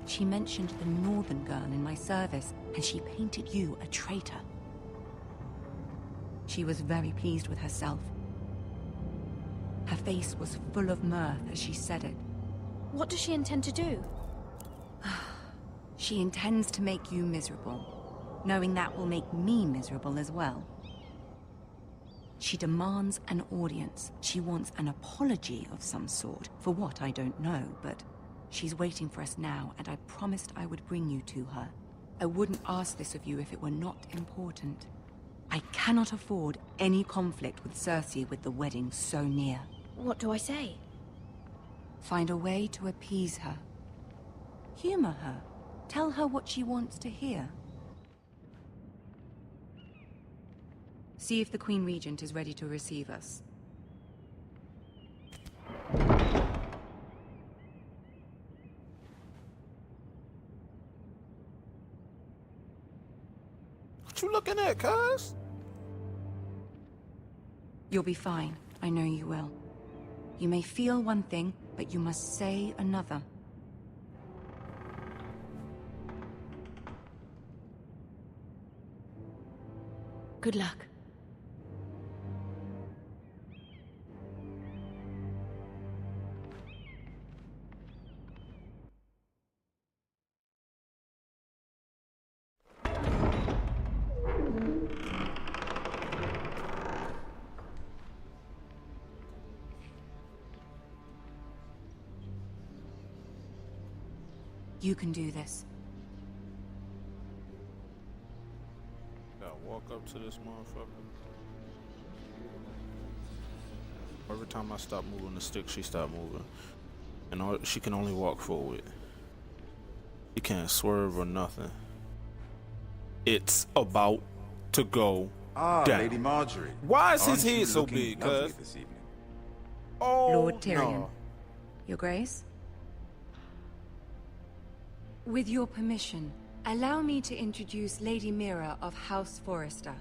She mentioned the northern girl in my service, and she painted you a traitor. She was very pleased with herself. Her face was full of mirth as she said it. What does she intend to do? She intends to make you miserable, knowing that will make me miserable as well. She demands an audience. She wants an apology of some sort, for what I don't know, but she's waiting for us now, and I promised I would bring you to her. I wouldn't ask this of you if it were not important. I cannot afford any conflict with Cersei with the wedding so near. What do I say? Find a way to appease her. Humor her. Tell her what she wants to hear. See if the Queen Regent is ready to receive us. What you looking at, cuz? You'll be fine. I know you will. You may feel one thing, but you must say another. Good luck. You can do this. Gotta walk up to this motherfucker. Every time I stop moving the stick, she stop moving. And she can only walk forward. She can't swerve or nothing. It's about to go down. Lady Marjorie. Why is his Aren't you head so looking big, lovely cuz? this evening? Oh, Lord Tyrion. no. Your Grace? With your permission, allow me to introduce Lady Mira of House Forrester.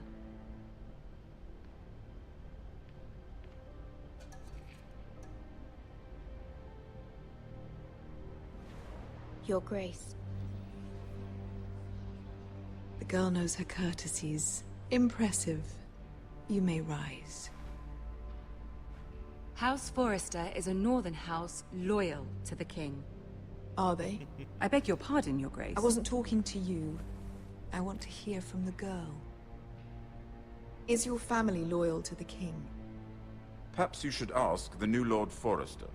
Your Grace. The girl knows her courtesies. Impressive. You may rise. House Forrester is a northern house loyal to the king. Are they? I beg your pardon, Your Grace. I wasn't talking to you. I want to hear from the girl. Is your family loyal to the king? Perhaps you should ask the new Lord Forrester.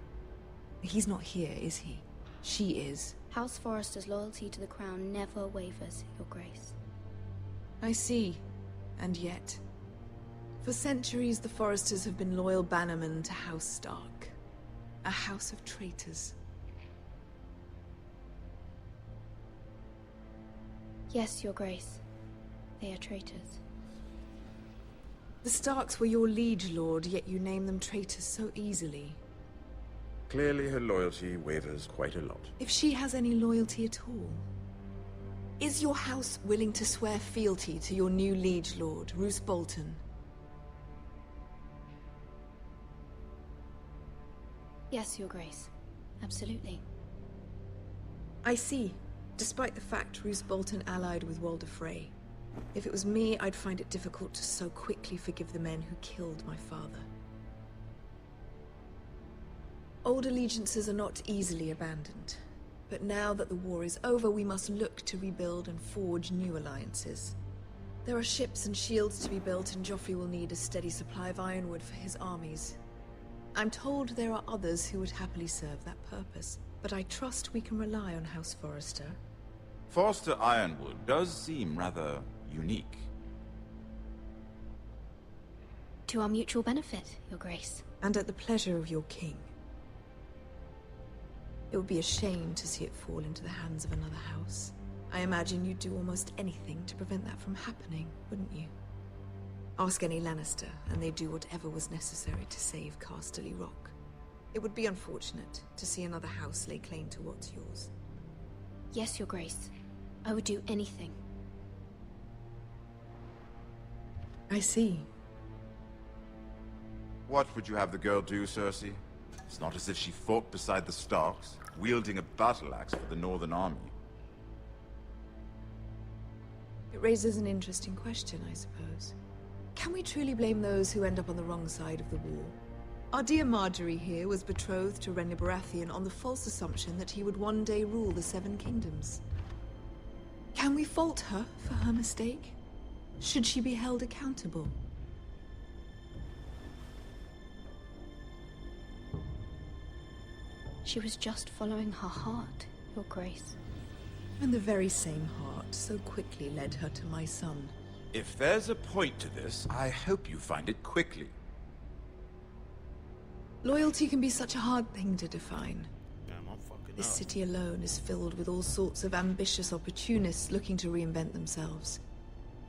He's not here, is he? She is. House Forrester's loyalty to the crown never wavers, Your Grace. I see. And yet... For centuries, the Forresters have been loyal bannermen to House Stark. A house of traitors. Yes, Your Grace. They are traitors. The Starks were your liege lord, yet you name them traitors so easily. Clearly her loyalty wavers quite a lot. If she has any loyalty at all. Is your house willing to swear fealty to your new liege lord, Roose Bolton? Yes, Your Grace. Absolutely. I see. Despite the fact Roose Bolton allied with Walder Frey. If it was me, I'd find it difficult to so quickly forgive the men who killed my father. Old allegiances are not easily abandoned. But now that the war is over, we must look to rebuild and forge new alliances. There are ships and shields to be built, and Joffrey will need a steady supply of ironwood for his armies. I'm told there are others who would happily serve that purpose, but I trust we can rely on House Forrester. Forster Ironwood does seem rather unique. To our mutual benefit, Your Grace. And at the pleasure of your king. It would be a shame to see it fall into the hands of another house. I imagine you'd do almost anything to prevent that from happening, wouldn't you? Ask any Lannister, and they'd do whatever was necessary to save Casterly Rock. It would be unfortunate to see another house lay claim to what's yours. Yes, Your Grace. I would do anything. I see. What would you have the girl do, Cersei? It's not as if she fought beside the Starks, wielding a battle axe for the Northern Army. It raises an interesting question, I suppose. Can we truly blame those who end up on the wrong side of the war? Our dear Marjorie here was betrothed to Renly Baratheon on the false assumption that he would one day rule the Seven Kingdoms. Can we fault her for her mistake? Should she be held accountable? She was just following her heart, Your Grace. And the very same heart so quickly led her to my son. If there's a point to this, I hope you find it quickly. Loyalty can be such a hard thing to define. Damn, I'm fucking This up. city alone is filled with all sorts of ambitious opportunists looking to reinvent themselves,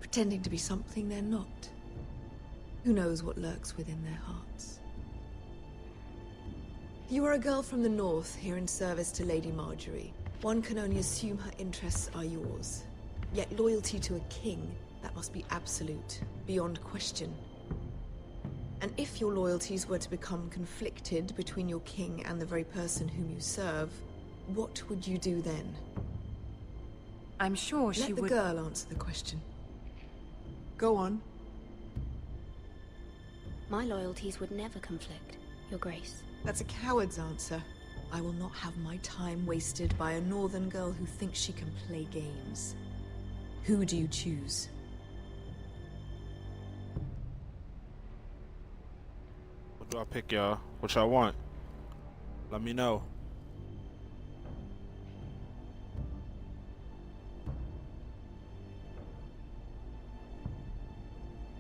pretending to be something they're not. Who knows what lurks within their hearts? You are a girl from the north, here in service to Lady Marjorie. One can only assume her interests are yours. Yet loyalty to a king, that must be absolute, beyond question. And if your loyalties were to become conflicted between your king and the very person whom you serve, what would you do then? I'm sure she would... Let the girl answer the question. Go on. My loyalties would never conflict, Your Grace. That's a coward's answer. I will not have my time wasted by a northern girl who thinks she can play games. Who do you choose? What do I pick, y'all? What y'all want? Let me know.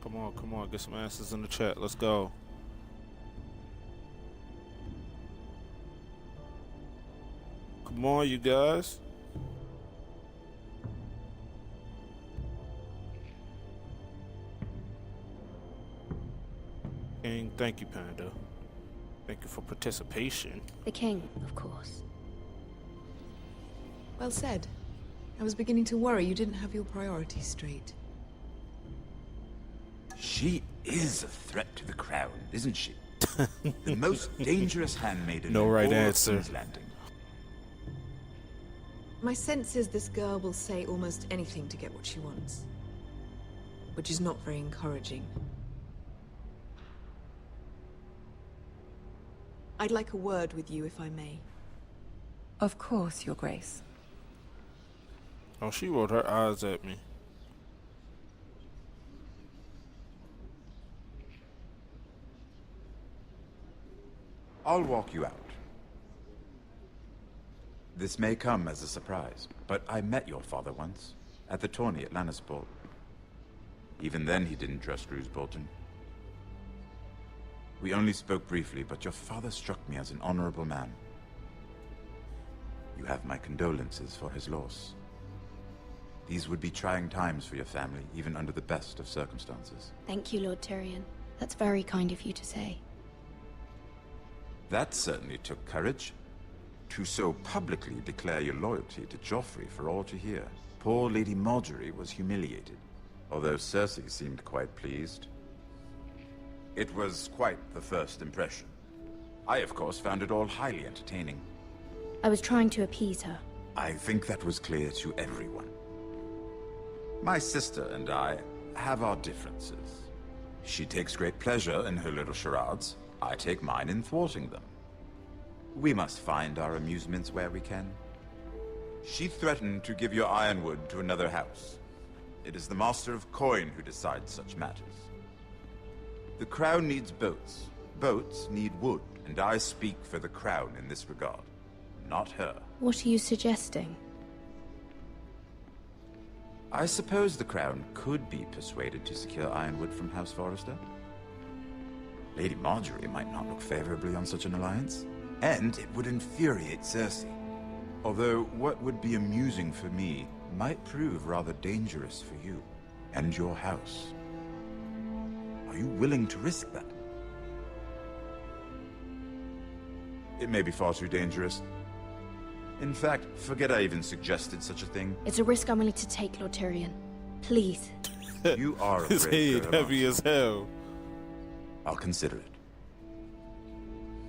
Come on, get some answers in the chat. Let's go. Come on, you guys. King, thank you, Panda. Thank you for participation. The king, of course. Well said. I was beginning to worry you didn't have your priorities straight. She is a threat to the crown, isn't she? The most dangerous handmaiden No in right all of answer. King's Landing. My sense is this girl will say almost anything to get what she wants. Which is not very encouraging. I'd like a word with you, if I may. Of course, Your Grace. Oh, she rolled her eyes at me. I'll walk you out. This may come as a surprise, but I met your father once, at the tourney at Lannisport. Even then he didn't trust Roose Bolton. We only spoke briefly, but your father struck me as an honorable man. You have my condolences for his loss. These would be trying times for your family, even under the best of circumstances. Thank you, Lord Tyrion. That's very kind of you to say. That certainly took courage. To so publicly declare your loyalty to Joffrey for all to hear. Poor Lady Marjorie was humiliated, although Cersei seemed quite pleased. It was quite the first impression. I, of course, found it all highly entertaining. I was trying to appease her. I think that was clear to everyone. My sister and I have our differences. She takes great pleasure in her little charades. I take mine in thwarting them. We must find our amusements where we can. She threatened to give your ironwood to another house. It is the Master of Coin who decides such matters. The Crown needs boats. Boats need wood, and I speak for the Crown in this regard, not her. What are you suggesting? I suppose the Crown could be persuaded to secure ironwood from House Forrester. Lady Marjorie might not look favorably on such an alliance, and it would infuriate Cersei. Although what would be amusing for me might prove rather dangerous for you and your house. Are you willing to risk that? It may be far too dangerous. In fact, forget I even suggested such a thing. It's a risk I'm willing to take, Lord Tyrion. Please. You are a His brave head girl, heavy as hell. I'll consider it.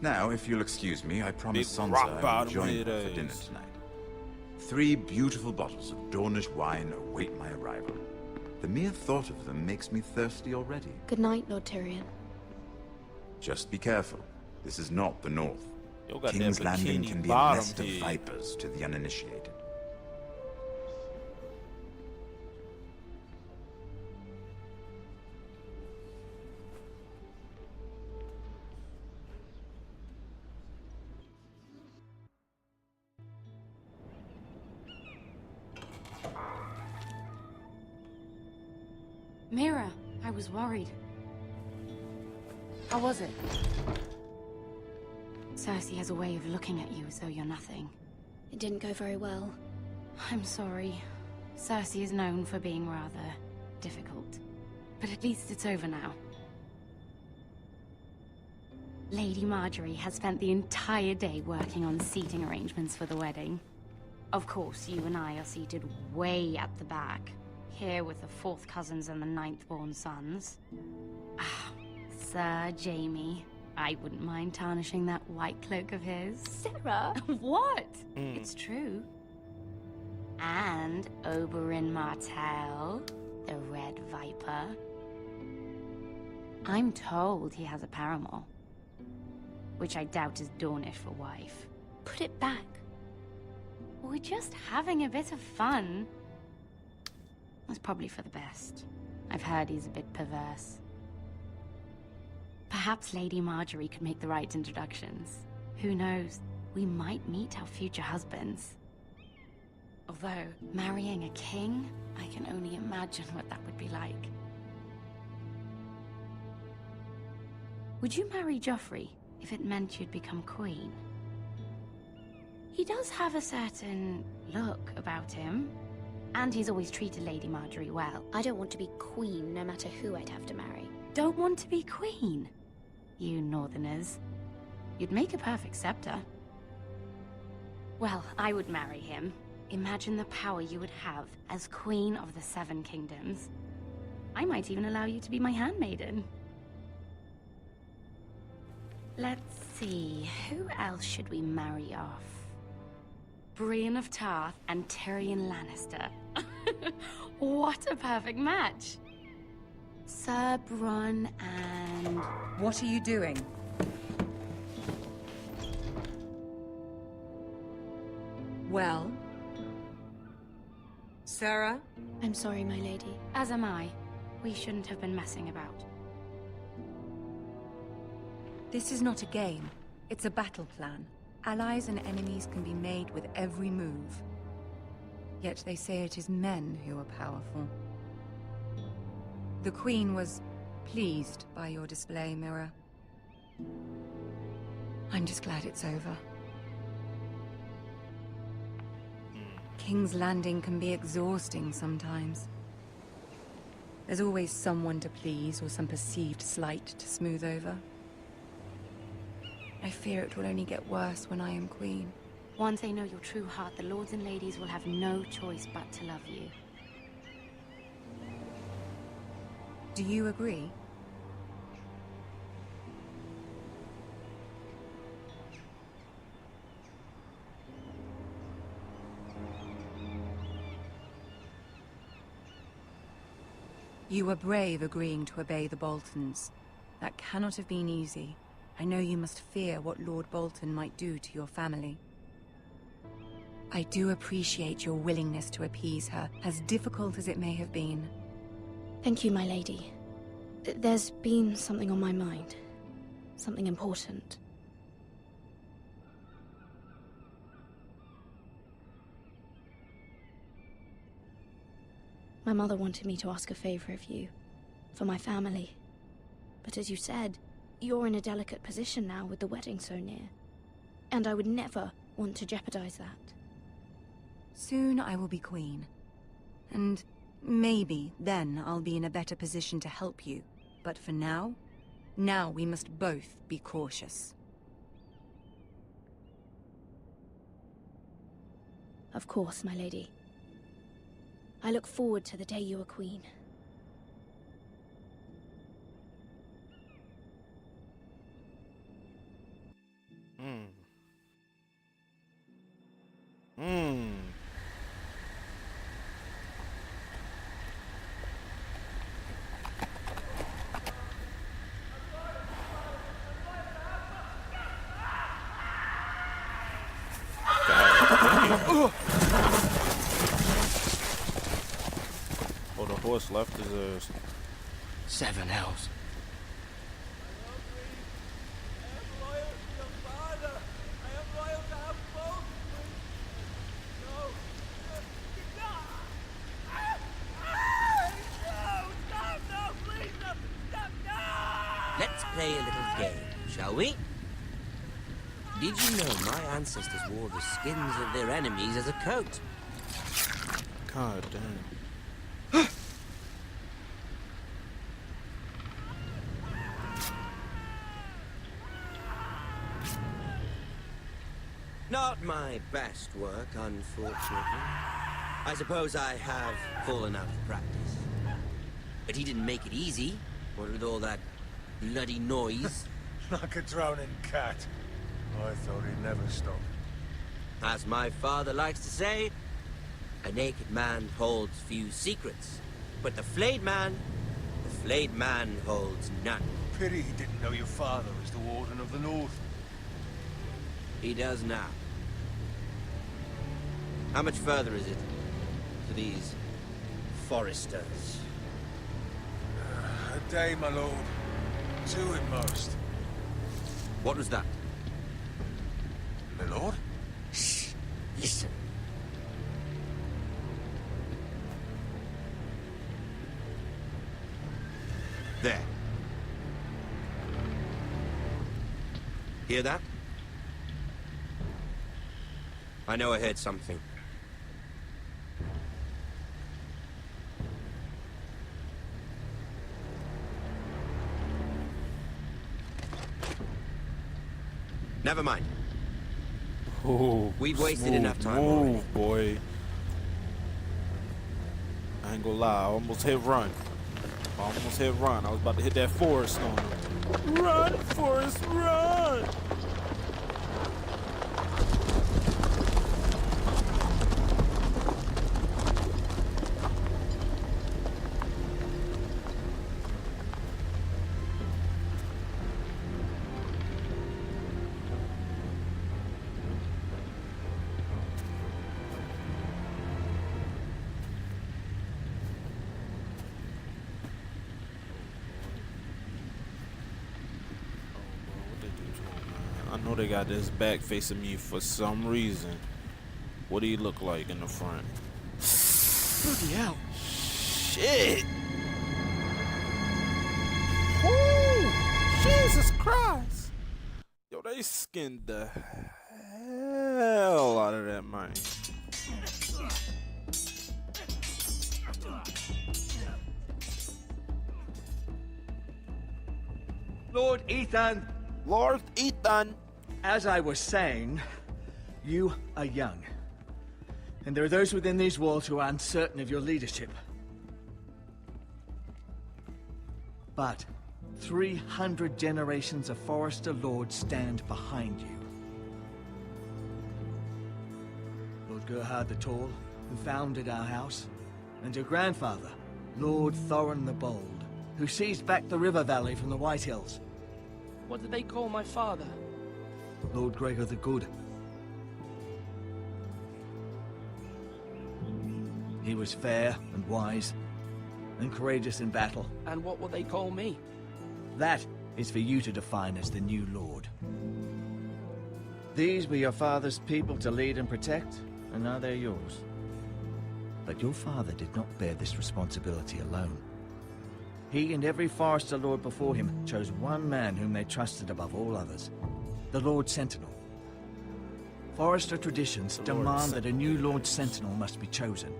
Now, if you'll excuse me, I promise Big Sansa rock I will bottom join head her for ass. dinner tonight. 3 beautiful bottles of Dornish wine await my arrival. The mere thought of them makes me thirsty already. Good night, Lord Tyrion. Just be careful. This is not the North. Yo got King's that Landing bikini can be a bottom nest of head. vipers to the uninitiated. Mira, I was worried. How was it? Cersei has a way of looking at you as though you're nothing. It didn't go very well. I'm sorry. Cersei is known for being rather difficult. But at least it's over now. Lady Marjorie has spent the entire day working on seating arrangements for the wedding. Of course, you and I are seated way at the back. Here with the 4th cousins and the 9th-born sons. Ah, Sir Jaime. I wouldn't mind tarnishing that white cloak of his. Sarah! What? It's true. And Oberyn Martell, the Red Viper. I'm told he has a paramour. Which I doubt is Dornish for wife. Put it back. We're just having a bit of fun. That's probably for the best. I've heard he's a bit perverse. Perhaps Lady Marjorie could make the right introductions. Who knows? We might meet our future husbands. Although, marrying a king, I can only imagine what that would be like. Would you marry Joffrey if it meant you'd become queen? He does have a certain look about him. And he's always treated Lady Marjorie well. I don't want to be queen, no matter who I'd have to marry. Don't want to be queen? You northerners. You'd make a perfect scepter. Well, I would marry him. Imagine the power you would have as Queen of the Seven Kingdoms. I might even allow you to be my handmaiden. Let's see, who else should we marry off? Brienne of Tarth and Tyrion Lannister. What a perfect match! Sir Bronn and... What are you doing? Well? Sarah? I'm sorry, my lady. As am I. We shouldn't have been messing about. This is not a game. It's a battle plan. Allies and enemies can be made with every move. Yet they say it is men who are powerful. The Queen was pleased by your display, Mira. I'm just glad it's over. King's Landing can be exhausting sometimes. There's always someone to please or some perceived slight to smooth over. I fear it will only get worse when I am queen. Once they know your true heart, the lords and ladies will have no choice but to love you. Do you agree? You were brave agreeing to obey the Boltons. That cannot have been easy. I know you must fear what Lord Bolton might do to your family. I do appreciate your willingness to appease her, as difficult as it may have been. Thank you, my lady. There's been something on my mind. Something important. My mother wanted me to ask a favor of you, for my family. But as you said, you're in a delicate position now with the wedding so near. And I would never want to jeopardize that. Soon I will be queen. And maybe then I'll be in a better position to help you. But for now we must both be cautious. Of course, my lady. I look forward to the day you are queen. Oh, the horse left his ass. 7 hells. Let's play a little game, shall we? Did you know my ancestors wore the skins of their enemies as a coat? God damn. Not my best work, unfortunately. I suppose I have fallen out of practice. But he didn't make it easy, what with all that bloody noise. Like a drowning cat. I thought he'd never stop. As my father likes to say, a naked man holds few secrets. But the flayed man holds none. Pity he didn't know your father was the Warden of the North. He does now. How much further is it to these foresters? A day, my lord. 2 at most. What was that? My lord? Shh! Listen. There. Hear that? I know I heard something. Never mind. Oh, We've wasted smooth enough time move, already. boy. I ain't gonna lie, I almost hit run. I was about to hit that forest on him. Run, Forrest, run! I know they got this back facing me for some reason. What do you look like in the front? Bloody hell. Shit! Woo! Jesus Christ! Yo, they skinned the hell out of that man. Lord Ethan! Lord Ethan! As I was saying, you are young. And there are those within these walls who are uncertain of your leadership. But 300 generations of Forester Lords stand behind you. Lord Gerhard the Tall, who founded our house, and your grandfather, Lord Thorin the Bold, who seized back the river valley from the White Hills. What did they call my father? Lord Gregor the Good. He was fair and wise, and courageous in battle. And what will they call me? That is for you to define as the new Lord. These were your father's people to lead and protect, and now they're yours. But your father did not bear this responsibility alone. He and every Forester Lord before him chose one man whom they trusted above all others, the Lord Sentinel. Forester traditions demand that a new Lord Sentinel must be chosen.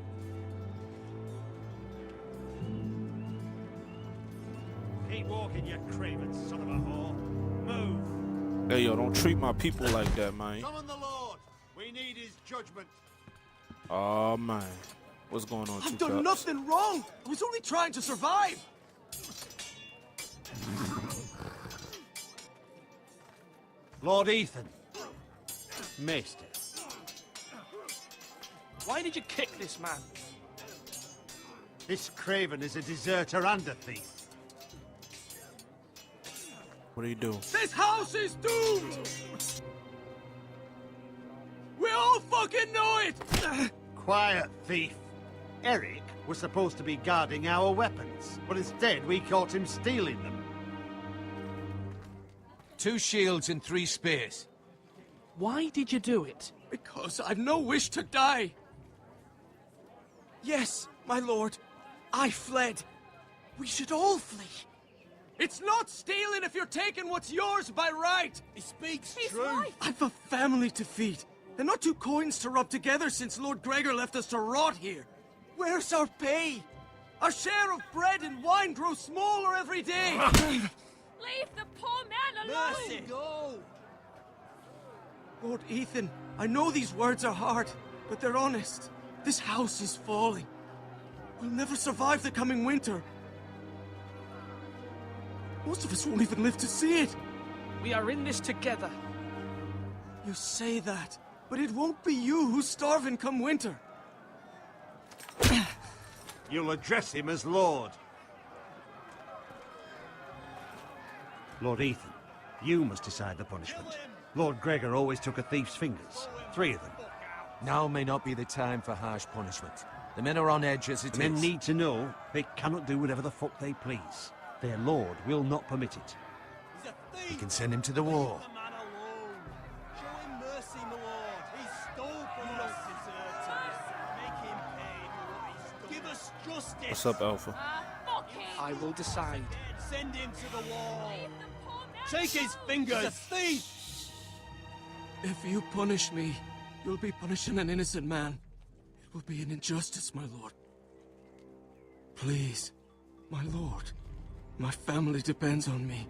Keep walking, you craven son of a whore. Move. Hey, yo, don't treat my people like that, man. Summon the Lord. We need his judgment. Oh, man. What's going on, I've done nothing wrong. I was only trying to survive. Lord Ethan. Maester. Why did you kick this man? This craven is a deserter and a thief. What do you do? This house is doomed. We all fucking know it. Quiet, thief. Eric was supposed to be guarding our weapons, but instead we caught him stealing them. 2 shields and 3 spears. Why did you do it? Because I've no wish to die. Yes, my lord. I fled. We should all flee. It's not stealing if you're taking what's yours by right. He speaks true. I've a family to feed, and not 2 coins to rub together since Lord Gregor left us to rot here. Where's our pay? Our share of bread and wine grows smaller every day. Leave the poor man alone! Mercy, go! Lord Ethan, I know these words are hard, but they're honest. This house is falling. We'll never survive the coming winter. Most of us won't even live to see it. We are in this together. You say that, but it won't be you who's starving come winter. You'll address him as Lord. Lord Ethan, you must decide the punishment. Lord Gregor always took a thief's fingers. 3 of them. Now may not be the time for harsh punishment. The men are on edge as it The men is. need to know they cannot do whatever the fuck they please. Their lord will not permit it. We can send him to the war. Show him mercy, my lord. He stole from us. Make him pay for what he stole. Give us justice. What's up, Alpha? I will decide. Send him to the wall. Take his fingers. He's a thief. If you punish me, You'll be punishing an innocent man. It will be an injustice, my lord. Please, my lord. My family depends on me.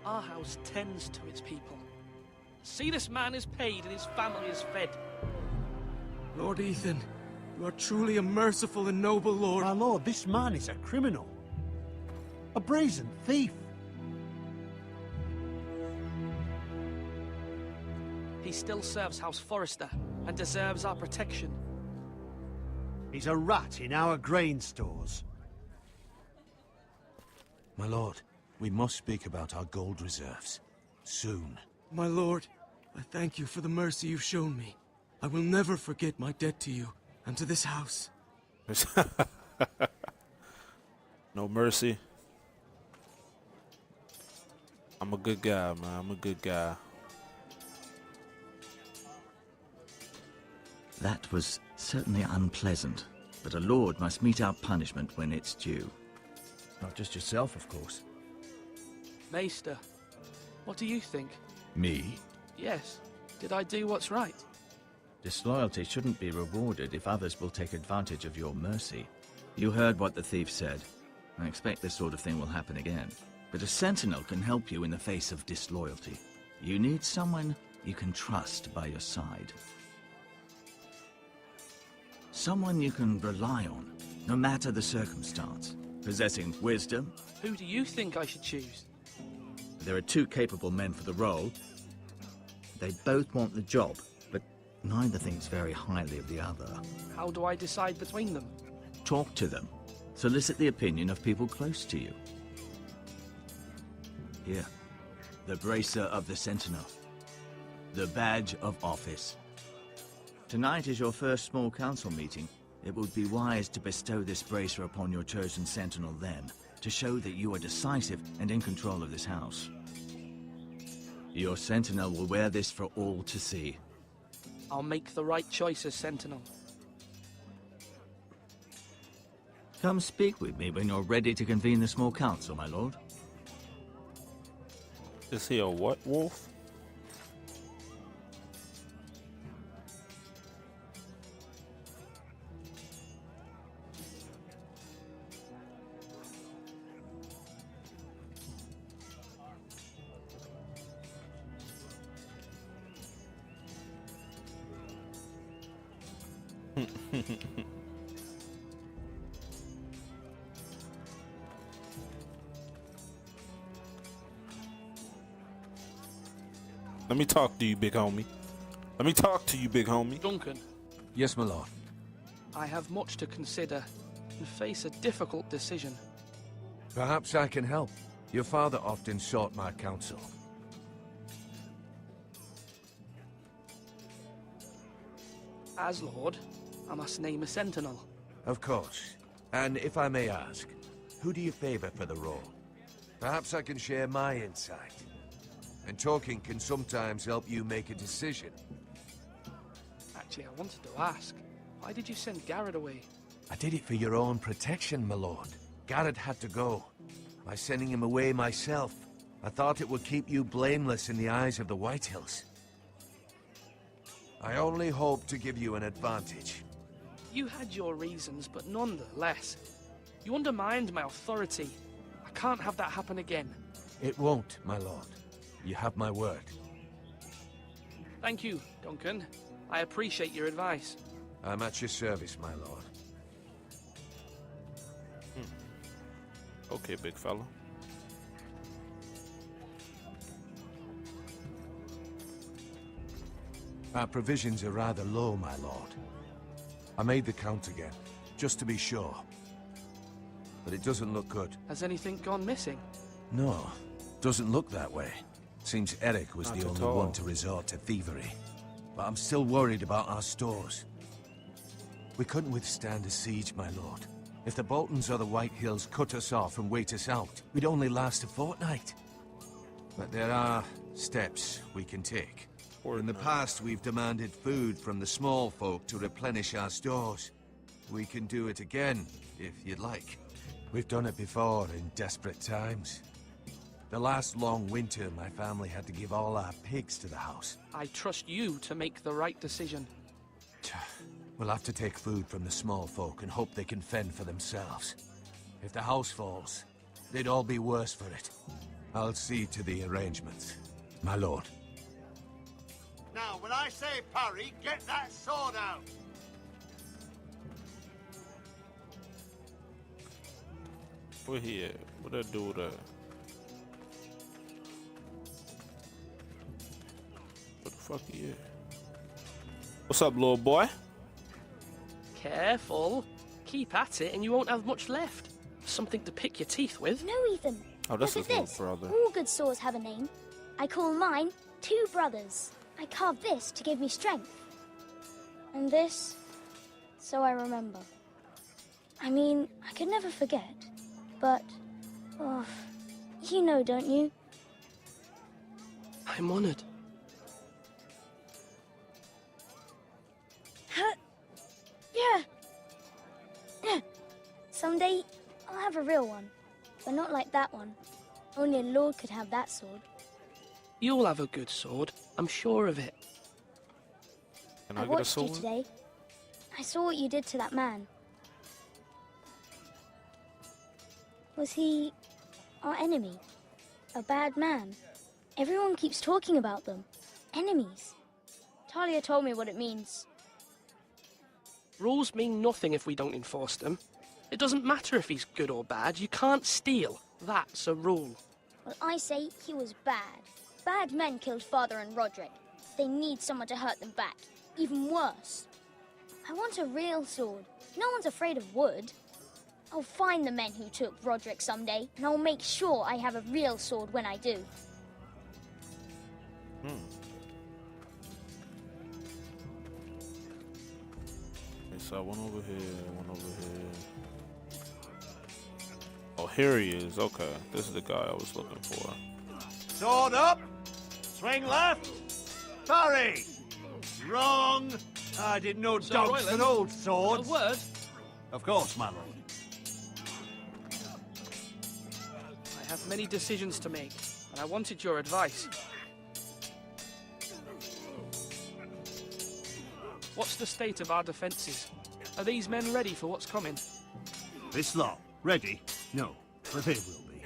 Our house tends to its people. See, this man is paid and his family is fed. Lord Ethan, you are truly a merciful and noble lord. My lord, this man is a criminal. A brazen thief. He still serves House Forrester and deserves our protection. He's a rat in our grain stores. My lord, we must speak about our gold reserves. Soon. My lord, I thank you for the mercy you've shown me. I will never forget my debt to you and to this house. No mercy. I'm a good guy, man. I'm a good guy. That was certainly unpleasant, but a lord must mete out punishment when it's due. Not just yourself, of course. Maester, what do you think? Me? Yes. Did I do what's right? Disloyalty shouldn't be rewarded if others will take advantage of your mercy. You heard what the thief said. I expect this sort of thing will happen again. But a sentinel can help you in the face of disloyalty. You need someone you can trust by your side. Someone you can rely on, no matter the circumstance. Possessing wisdom. Who do you think I should choose? There are two capable men for the role. They both want the job, but neither thinks very highly of the other. How do I decide between them? Talk to them. Solicit the opinion of people close to you. Here, the bracer of the Sentinel. The badge of office. Tonight is your first small council meeting. It would be wise to bestow this bracer upon your chosen Sentinel then, to show that you are decisive and in control of this house. Your Sentinel will wear this for all to see. I'll make the right choice as Sentinel. Come speak with me when you're ready to convene the small council, my lord. Is he a what wolf? Let me talk to you, big homie. Let me talk to you, big homie. Duncan. Yes, my lord. I have much to consider and face a difficult decision. Perhaps I can help. Your father often sought my counsel. As Lord, I must name a Sentinel. Of course. And if I may ask, who do you favor for the role? Perhaps I can share my insight. And talking can sometimes help you make a decision. Actually, I wanted to ask, why did you send Garrett away? I did it for your own protection, my lord. Garrett had to go. By sending him away myself, I thought it would keep you blameless in the eyes of the Whitehills. I only hope to give you an advantage. You had your reasons, but nonetheless, you undermined my authority. I can't have that happen again. It won't, my lord. You have my word. Thank you, Duncan. I appreciate your advice. I'm at your service, my lord. Okay, big fella. Our provisions are rather low, my lord. I made the count again, just to be sure. But it doesn't look good. Has anything gone missing? No, doesn't look that way. Seems Eric was Not the at only all. one to resort to thievery. But I'm still worried about our stores. We couldn't withstand a siege, my lord. If the Boltons or the Whitehills cut us off and wait us out, we'd only last a fortnight. But there are steps we can take. In the past, we've demanded food from the small folk to replenish our stores. We can do it again, if you'd like. We've done it before in desperate times. The last long winter, my family had to give all our pigs to the house. I trust you to make the right decision. We'll have to take food from the small folk and hope they can fend for themselves. If the house falls, they'd all be worse for it. I'll see to the arrangements, my lord. Now, when I say parry, get that sword out! Where he at? What that dude at? What the fuck he at? What's up, little boy? Careful. Keep at it and you won't have much left. Something to pick your teeth with. No, Ethan. Oh, that's Look his at little this. brother. All good swords have a name. I call mine Two Brothers. I carved this to give me strength. And this, so I remember. I mean, I could never forget. But, oh, you know, don't you? I'm honored. Huh? Yeah. Yeah. Someday, I'll have a real one. But not like that one. Only a lord could have that sword. You'll have a good sword. I'm sure of it. Can I I get a watched you sword? today. I saw what you did to that man. Was he our enemy? A bad man? Everyone keeps talking about them. Enemies. Talia told me what it means. Rules mean nothing if we don't enforce them. It doesn't matter if he's good or bad. You can't steal. That's a rule. Well, I say he was bad. Bad men killed Father and Roderick. They need someone to hurt them back. Even worse. I want a real sword. No one's afraid of wood. I'll find the men who took Roderick someday, and I'll make sure I have a real sword when I do. Okay, so one over here, one over here. Oh, here he is. Okay, this is the guy I was looking for. Sword up! Swing left! Parry! Wrong! I didn't know Sir dogs Royland, and old swords. A word? Of course, my lord. I have many decisions to make, and I wanted your advice. What's the state of our defences? Are these men ready for what's coming? This lot, ready? No, but they will be.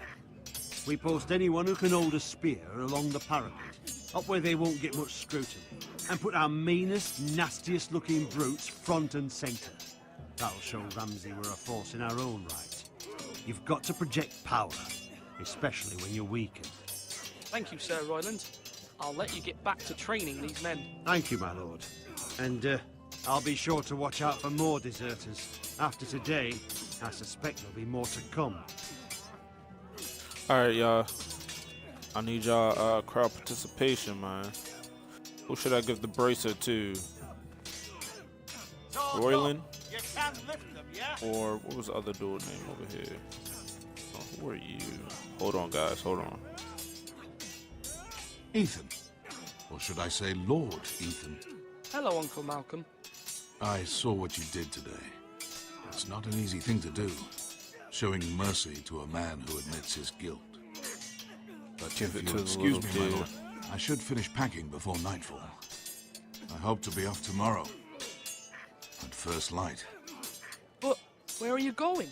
We post anyone who can hold a spear along the parapet, up where they won't get much scrutiny, and put our meanest, nastiest looking brutes front and centre. That'll show Ramsay we're a force in our own right. You've got to project power, especially when you're weakened. Thank you, Sir Royland. I'll let you get back to training these men. Thank you, my lord. And I'll be sure to watch out for more deserters. After today, I suspect there'll be more to come. Alright, y'all. I need y'all crowd participation, man. Who should I give the bracer to? Royland? You can lift them, yeah? Or what was the other dude name over here? Oh, who are you? Hold on, guys. Hold on. Ethan. Or should I say Lord Ethan? Hello, Uncle Malcolm. I saw what you did today. It's not an easy thing to do, showing mercy to a man who admits his guilt. But Give if it to you'll the excuse little me, my kid. lord, I should finish packing before nightfall. I hope to be off tomorrow. At first light. But where are you going?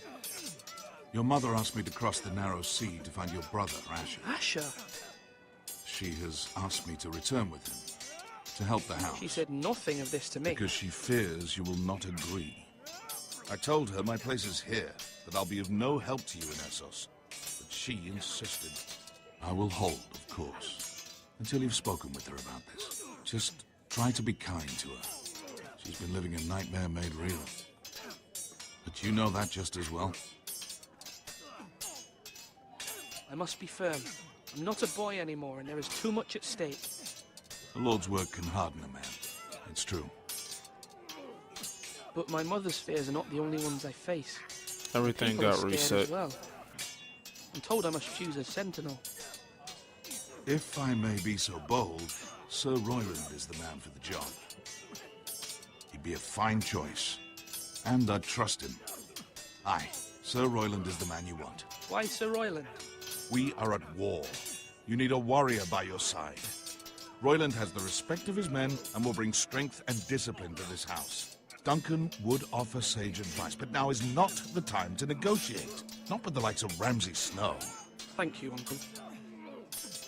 Your mother asked me to cross the narrow sea to find your brother, Asher. Asher? She has asked me to return with him, to help the house. She said nothing of this to me. Because she fears you will not agree. I told her my place is here, that I'll be of no help to you in Essos. But she insisted. I will hold, of course, until you've spoken with her about this. Just try to be kind to her. She's been living a nightmare made real. But you know that just as well. I must be firm. I'm not a boy anymore, and there is too much at stake. The Lord's work can harden a man. It's true. But my mother's fears are not the only ones I face. Everything People are got scared reset. as well. I'm told I must choose a sentinel. If I may be so bold, Sir Royland is the man for the job. He'd be a fine choice, and I'd trust him. Aye, Sir Royland is the man you want. Why Sir Royland? We are at war. You need a warrior by your side. Royland has the respect of his men and will bring strength and discipline to this house. Duncan would offer sage advice, but now is not the time to negotiate. Not with the likes of Ramsay Snow. Thank you, Uncle.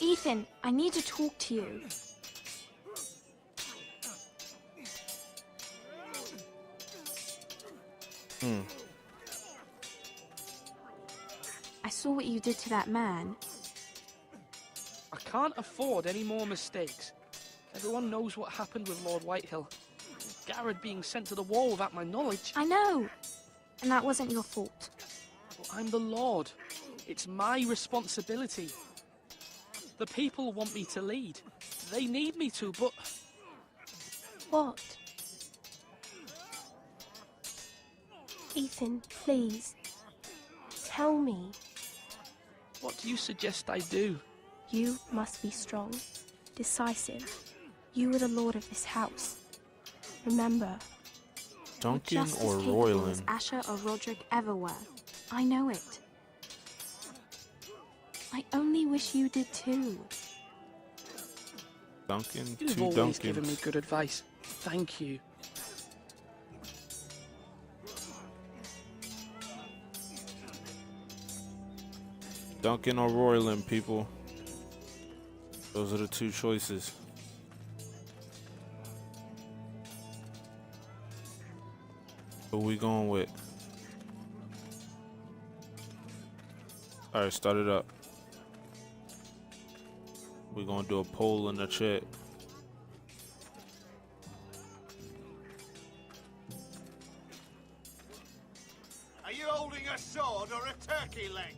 Ethan, I need to talk to you. I saw what you did to that man. I can't afford any more mistakes. Everyone knows what happened with Lord Whitehill. Garrett being sent to the wall without my knowledge. I know. And that wasn't your fault. But I'm the Lord. It's my responsibility. The people want me to lead. They need me to, but... What? Ethan, please. Tell me. What do you suggest I do? You must be strong, decisive. You are the lord of this house. Remember, Duncan you're just or as capable Royland? as Asher or Roderick ever were. I know it. I only wish you did too. Duncan, You've two always given me Duncans. good advice. Thank you. Duncan or Royland, people. Those are the two choices. Who we going with? Alright, start it up. We're gonna do a poll in the chat. Are you holding a sword or a turkey leg?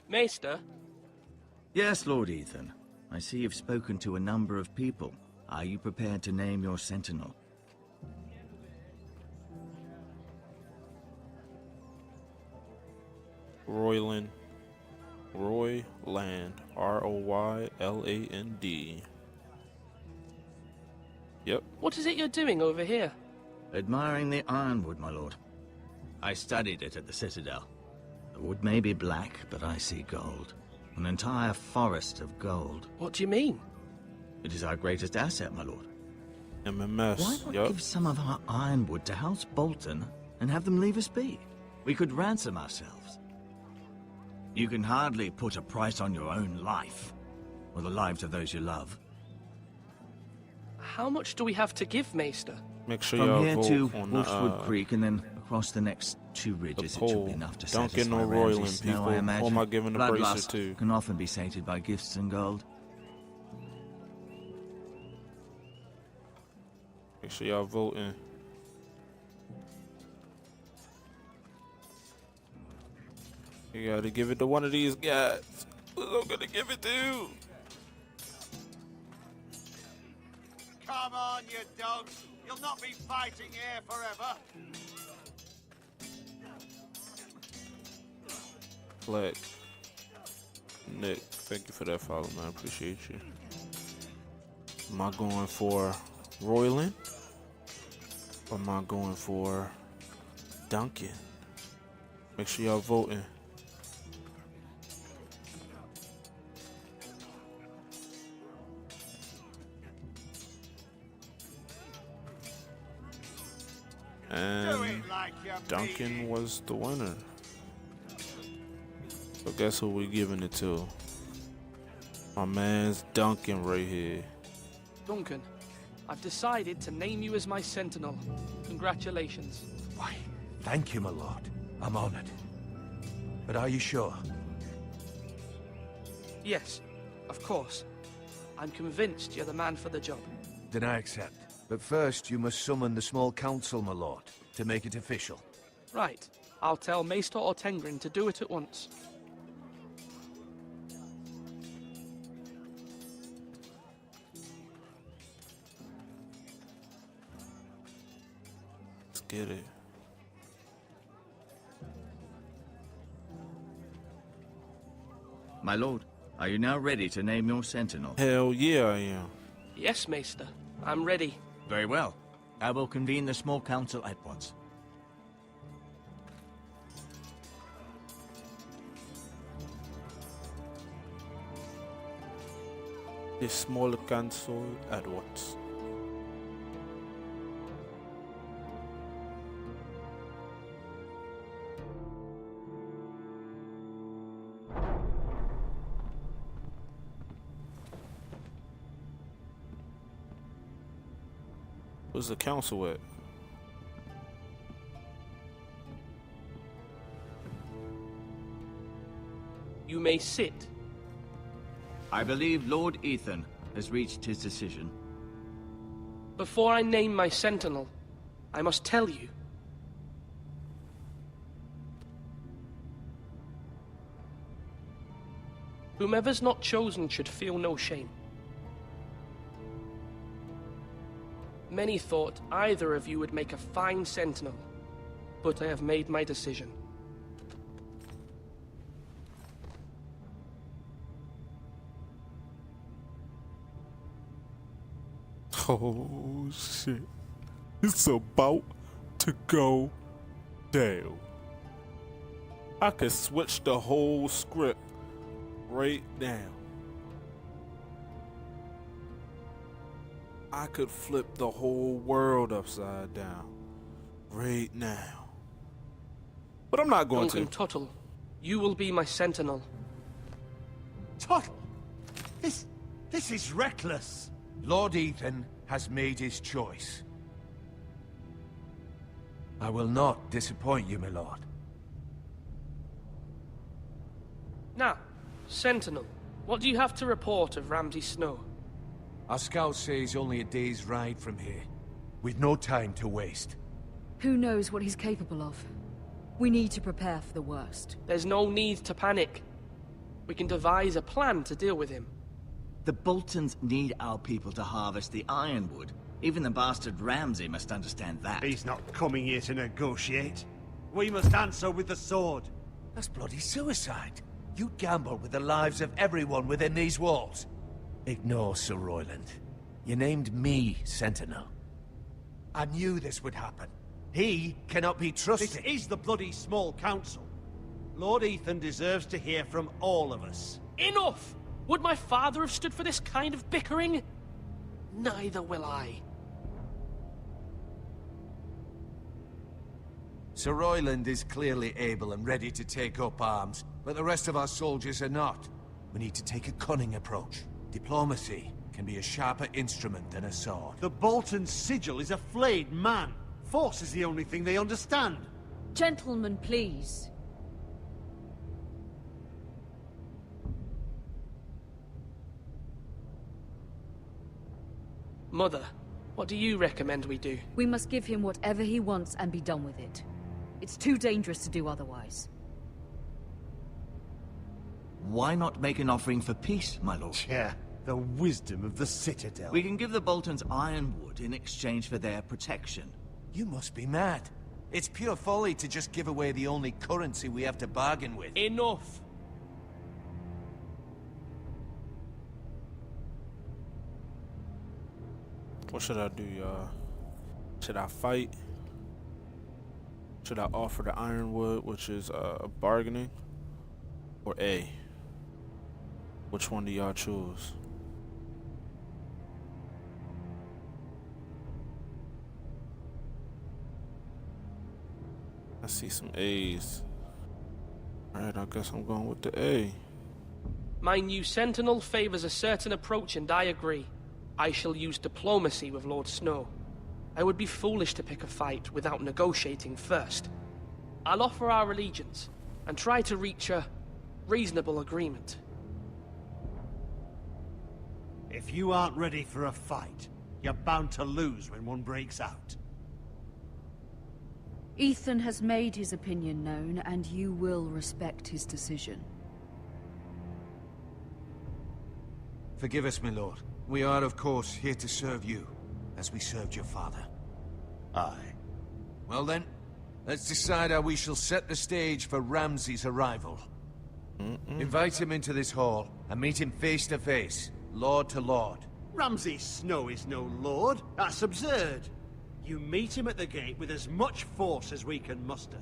Maester? Yes, Lord Ethan. I see you've spoken to a number of people. Are you prepared to name your sentinel? Royland. Royland. R-O-Y-L-A-N-D. Yep. What is it you're doing over here? Admiring the ironwood, my lord. I studied it at the Citadel. The wood may be black, but I see gold. An entire forest of gold. What do you mean? It is our greatest asset, my lord. MMS. Why not Yup. give some of our ironwood to House Bolton and have them leave us be? We could ransom ourselves. You can hardly put a price on your own life, or the lives of those you love. How much do we have to give, Maester? Make sure From y'all here vote to on Wolfswood the, Creek and then across the next 2 ridges, it should poll. be enough to Duncan satisfy or Ramsay Royland, Snow, people? I Or imagine. am I giving a bracer Bloodlust to? can often be sated by gifts and gold. Make sure y'all voting. You gotta give it to one of these guys. Who's I'm gonna give it to? Come on, you dogs. You'll not be fighting here forever. Fleck. Nick, thank you for that follow, man. I appreciate you. Am I going for Royland? Or am I going for Duncan? Make sure y'all voting. And Duncan was the winner. So guess who we giving it to? My man's Duncan right here. Duncan, I've decided to name you as my sentinel. Congratulations. Why, thank you, my lord. I'm honored. But are you sure? Yes, of course. I'm convinced you're the man for the job. Then I accept. But first, you must summon the small council, my lord, to make it official. Right. I'll tell Maester Ortengrin to do it at once. Let's get it. My lord, are you now ready to name your sentinel? Hell yeah, I am. Yes, Maester. I'm ready. Very well. I will convene the small council at once. The small council at once. Where's the council at? You may sit. I believe Lord Ethan has reached his decision. Before I name my sentinel, I must tell you. Whomever's not chosen should feel no shame. Many thought either of you would make a fine sentinel, but I have made my decision. Oh shit. It's about to go down. I could switch the whole script right now. I could flip the whole world upside down right now. But I'm not going Duncan to. Tuttle, you will be my sentinel. Tuttle! This is reckless. Lord Ethan has made his choice. I will not disappoint you, my lord. Now, sentinel, what do you have to report of Ramsay Snow? Our scouts say he's only a day's ride from here, with no time to waste. Who knows what he's capable of? We need to prepare for the worst. There's no need to panic. We can devise a plan to deal with him. The Boltons need our people to harvest the ironwood. Even the bastard Ramsay must understand that. He's not coming here to negotiate. We must answer with the sword. That's bloody suicide. You'd gamble with the lives of everyone within these walls. Ignore Sir Royland. You named me Sentinel. I knew this would happen. He cannot be trusted. This is the bloody small council. Lord Ethan deserves to hear from all of us. Enough! Would my father have stood for this kind of bickering? Neither will I. Sir Royland is clearly able and ready to take up arms, but the rest of our soldiers are not. We need to take a cunning approach. Diplomacy can be a sharper instrument than a sword. The Bolton sigil is a flayed man. Force is the only thing they understand. Gentlemen, please. Mother, what do you recommend we do? We must give him whatever he wants and be done with it. It's too dangerous to do otherwise. Why not make an offering for peace, my lord? Yeah, the wisdom of the Citadel. We can give the Boltons ironwood in exchange for their protection. You must be mad. It's pure folly to just give away the only currency we have to bargain with. Enough! What should I do, y'all? Should I fight? Should I offer the ironwood, which is bargaining? Or A? Which one do y'all choose? I see some A's. Alright, I guess I'm going with the A. My new sentinel favors a certain approach, and I agree. I shall use diplomacy with Lord Snow. I would be foolish to pick a fight without negotiating first. I'll offer our allegiance, and try to reach a reasonable agreement. If you aren't ready for a fight, you're bound to lose when one breaks out. Ethan has made his opinion known, and you will respect his decision. Forgive us, my lord. We are, of course, here to serve you, as we served your father. Aye. Well then, let's decide how we shall set the stage for Ramsay's arrival. Invite him into this hall, and meet him face to face, lord to lord. Ramsay Snow is no lord. That's absurd. You meet him at the gate with as much force as we can muster.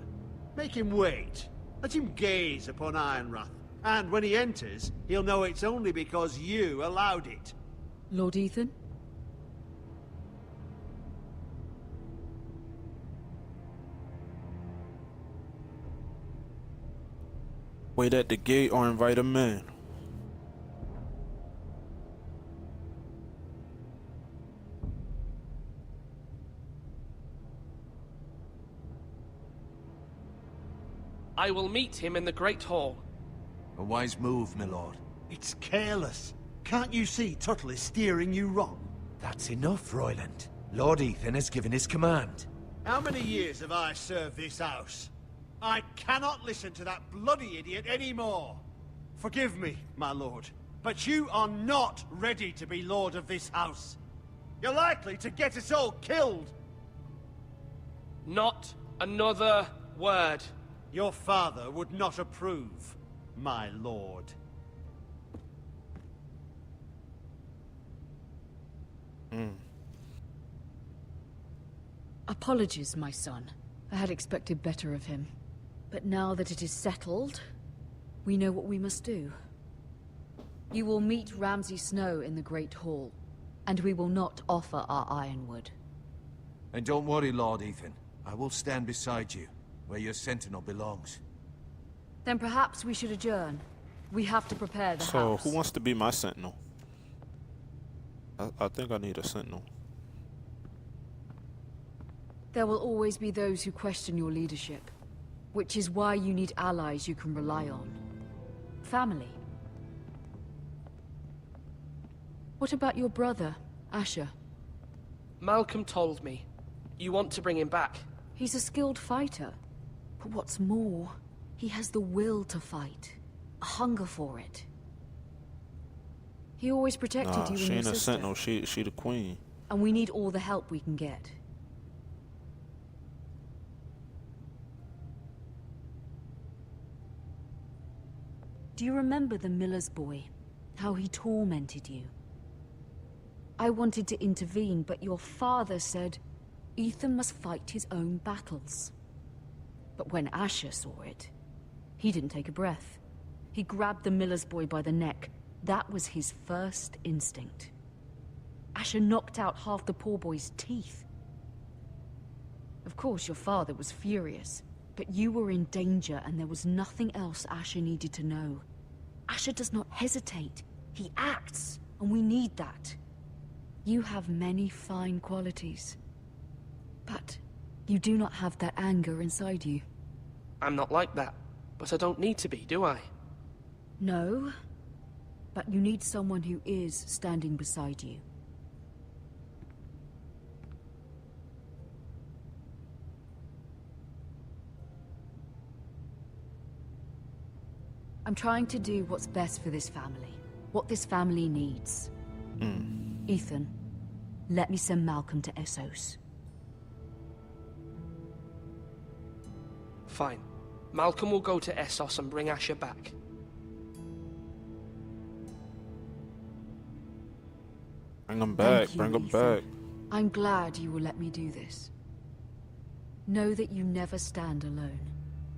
Make him wait. Let him gaze upon Ironrath. And when he enters, he'll know it's only because you allowed it. Lord Ethan? Wait at the gate or invite him in. I will meet him in the Great Hall. A wise move, my lord. It's careless. Can't you see Tuttle is steering you wrong? That's enough, Royland. Lord Ethan has given his command. How many years have I served this house? I cannot listen to that bloody idiot anymore. Forgive me, my lord, but you are not ready to be lord of this house. You're likely to get us all killed. Not another word. Your father would not approve, my lord. Apologies, my son. I had expected better of him. But now that it is settled, we know what we must do. You will meet Ramsay Snow in the Great Hall, and we will not offer our ironwood. And don't worry, Lord Ethan. I will stand beside you, where your sentinel belongs. Then perhaps we should adjourn. We have to prepare the house. So, who wants to be my sentinel? I think I need a sentinel. There will always be those who question your leadership, which is why you need allies you can rely on. Family. What about your brother, Asher? Malcolm told me. You want to bring him back? He's a skilled fighter. But what's more, he has the will to fight. A hunger for it. He always protected you and she your ain't a sister. sentinel, she the queen. And we need all the help we can get. Do you remember the miller's boy? How he tormented you? I wanted to intervene, but your father said Ethan must fight his own battles. But when Asher saw it, he didn't take a breath. He grabbed the miller's boy by the neck. That was his first instinct. Asher knocked out half the poor boy's teeth. Of course, your father was furious, but you were in danger and there was nothing else Asher needed to know. Asher does not hesitate. He acts, and we need that. You have many fine qualities, but you do not have that anger inside you. I'm not like that, but I don't need to be, do I? No, but you need someone who is standing beside you. I'm trying to do what's best for this family. What this family needs. Ethan, let me send Malcolm to Essos. Fine. Malcolm will go to Essos and bring Asher back. Bring him back, Thank you, bring him Ethan. back. I'm glad you will let me do this. Know that you never stand alone.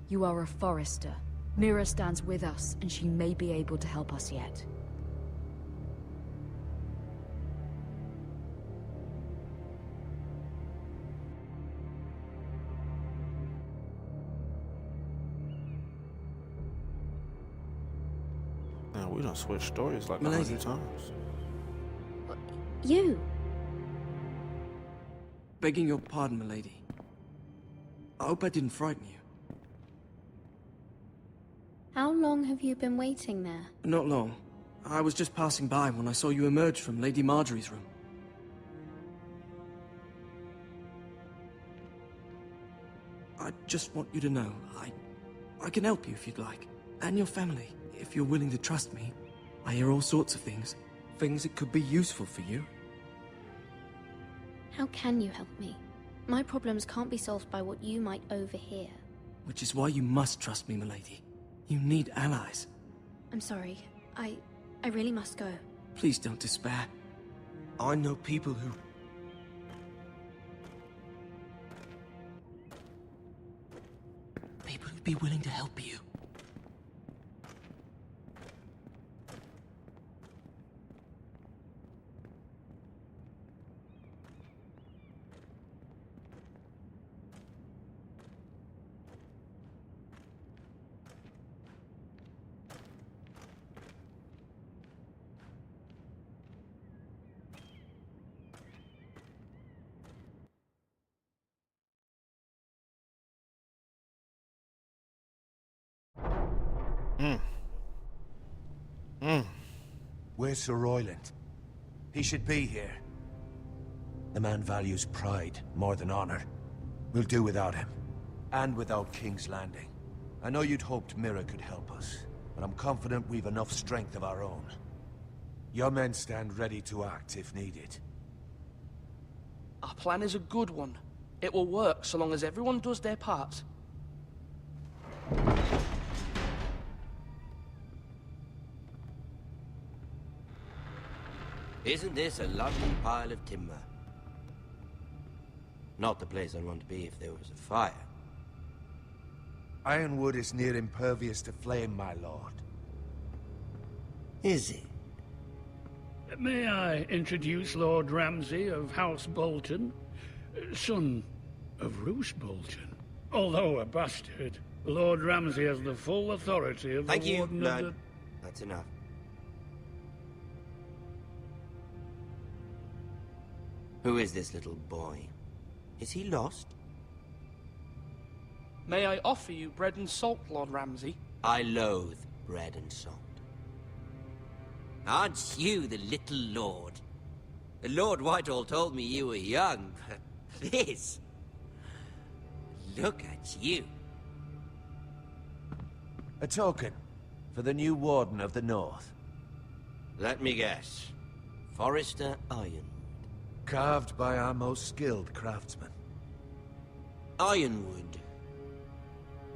You are a Forrester. Mira stands with us, and she may be able to help us yet. Man, we done switched stories like Milady. 100 times. You? Begging your pardon, milady. I hope I didn't frighten you. How long have you been waiting there? Not long. I was just passing by when I saw you emerge from Lady Marjorie's room. I just want you to know, I can help you if you'd like. And your family, if you're willing to trust me. I hear all sorts of things. Things that could be useful for you. How can you help me? My problems can't be solved by what you might overhear. Which is why you must trust me, milady. You need allies. I'm sorry. I really must go. Please don't despair. I know people who... People who'd be willing to help you. Where's Sir Royland? He should be here. The man values pride more than honor. We'll do without him. And without King's Landing. I know you'd hoped Mira could help us, but I'm confident we've enough strength of our own. Your men stand ready to act if needed. Our plan is a good one. It will work so long as everyone does their part. Isn't this a lovely pile of timber? Not the place I'd want to be if there was a fire. Ironwood is near impervious to flame, my lord. Is it? May I introduce Lord Ramsay of House Bolton, son of Roose Bolton. Although a bastard, Lord Ramsay has the full authority of Thank the you, Warden lad. of the... That's enough. Who is this little boy? Is he lost? May I offer you bread and salt, Lord Ramsay? I loathe bread and salt. Aren't you the little lord? Lord Whitehall told me you were young, but this... Look at you. A token for the new Warden of the North. Let me guess. Forrester Ironwood. Carved by our most skilled craftsmen. Ironwood.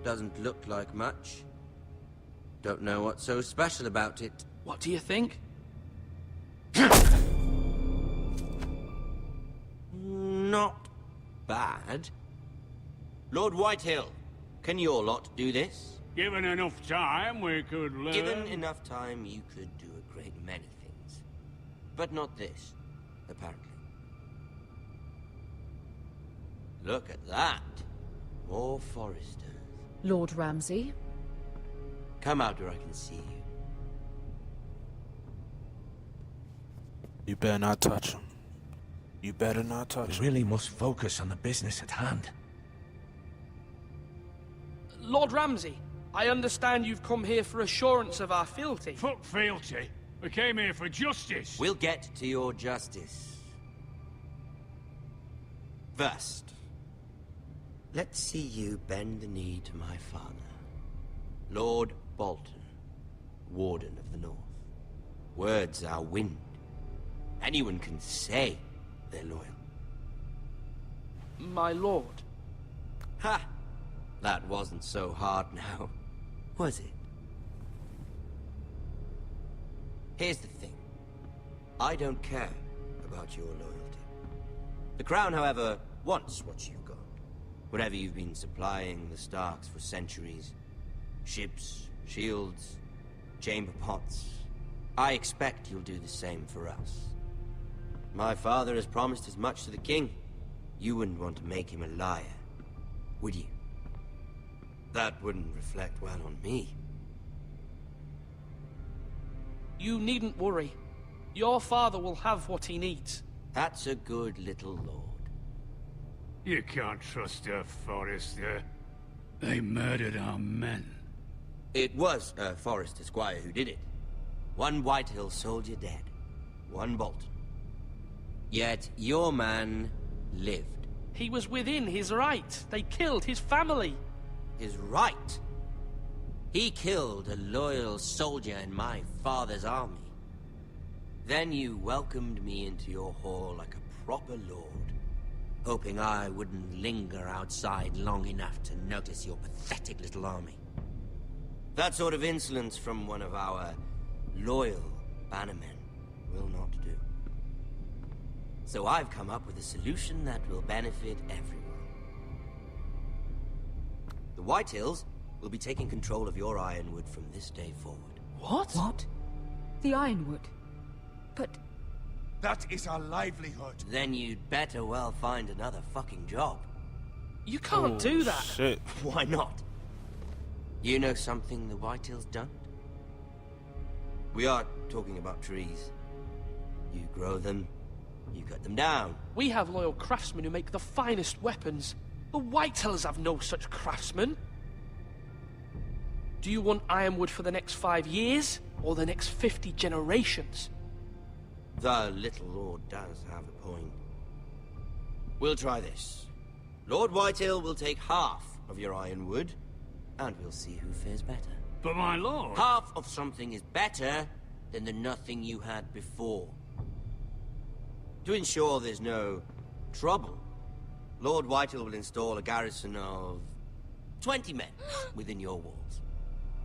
Doesn't look like much. Don't know what's so special about it. What do you think? Not bad. Lord Whitehill, can your lot do this? Given enough time, we could learn... Given enough time, you could do a great many things. But not this, apparently. Look at that. More Foresters. Lord Ramsay? Come out where I can see you. You better not touch him. You better not touch him. We really must focus on the business at hand. Lord Ramsay, I understand you've come here for assurance of our fealty. Fuck fealty. We came here for justice. We'll get to your justice. First, let's see you bend the knee to my father, Lord Bolton, Warden of the North. Words are wind. Anyone can say they're loyal. My lord. Ha! That wasn't so hard now, was it? Here's the thing. I don't care about your loyalty. The Crown, however, wants what you've got. Whatever you've been supplying the Starks for centuries. Ships, shields, chamber pots. I expect you'll do the same for us. My father has promised as much to the king. You wouldn't want to make him a liar, would you? That wouldn't reflect well on me. You needn't worry. Your father will have what he needs. That's a good little lord. You can't trust a Forrester. They murdered our men. It was a Forrester squire who did it. One Whitehill soldier dead. One Bolton. Yet your man lived. He was within his right. They killed his family. His right? He killed a loyal soldier in my father's army. Then you welcomed me into your hall like a proper lord, hoping I wouldn't linger outside long enough to notice your pathetic little army. That sort of insolence from one of our loyal bannermen will not do. So I've come up with a solution that will benefit everyone. The Whitehills will be taking control of your ironwood from this day forward. What? What? The Ironwood? But... That is our livelihood. Then you'd better well find another fucking job. You can't do that. Shit. Why not? You know something the Whitehills don't? We are talking about trees. You grow them, you cut them down. We have loyal craftsmen who make the finest weapons. The Whitehills have no such craftsmen. Do you want ironwood for the next 5 years, or the next 50 generations? The little lord does have a point. We'll try this. Lord Whitehill will take half of your ironwood, and we'll see who fares better. But my lord... Half of something is better than the nothing you had before. To ensure there's no trouble, Lord Whitehill will install a garrison of 20 men within your walls.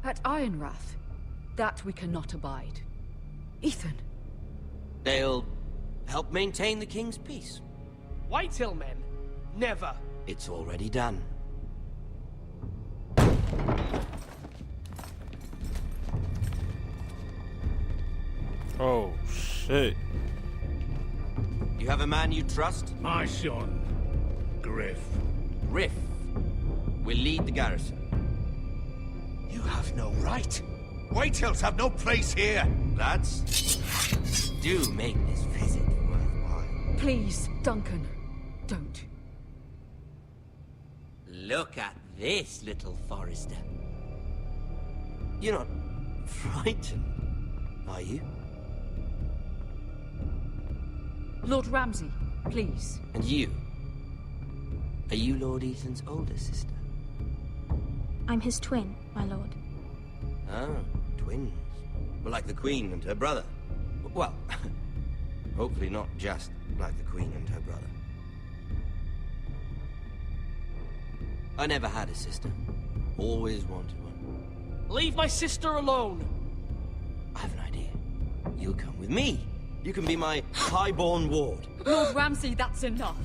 At Ironrath? That we cannot abide. Ethan. They'll help maintain the king's peace. Whitehill men? Never. It's already done. Oh, shit. You have a man you trust? My son, Griff. Griff will lead the garrison. You have no right. Whitehills have no place here. Lads, do make this visit worthwhile. Please, Duncan. Don't. Look at this, little Forrester. You're not frightened, are you? Lord Ramsay, please. And you? Are you Lord Ethan's older sister? I'm his twin, my lord. Ah, twins. Well, like the Queen and her brother. Well, hopefully not just like the Queen and her brother. I never had a sister. Always wanted one. Leave my sister alone! I have an idea. You'll come with me. You can be my highborn ward. Lord Ramsay, that's enough.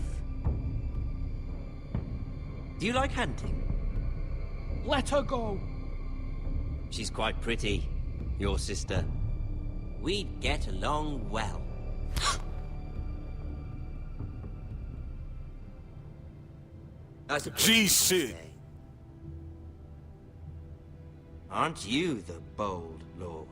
Do you like hunting? Let her go! She's quite pretty, your sister. We'd get along well. G-shit. Aren't you the bold lord?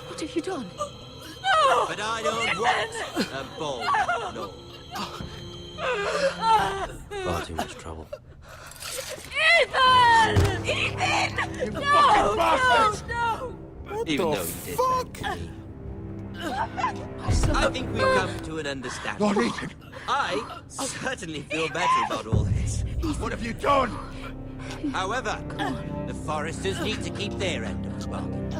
What have you done? But I don't want a bold lord. Far too much trouble. Ethan! Ethan! No! No! Even though you did that to me. I think we've come to an understanding. Lord Ethan! I certainly feel better about all this. What have you done? However, the Foresters need to keep their end of the bargain.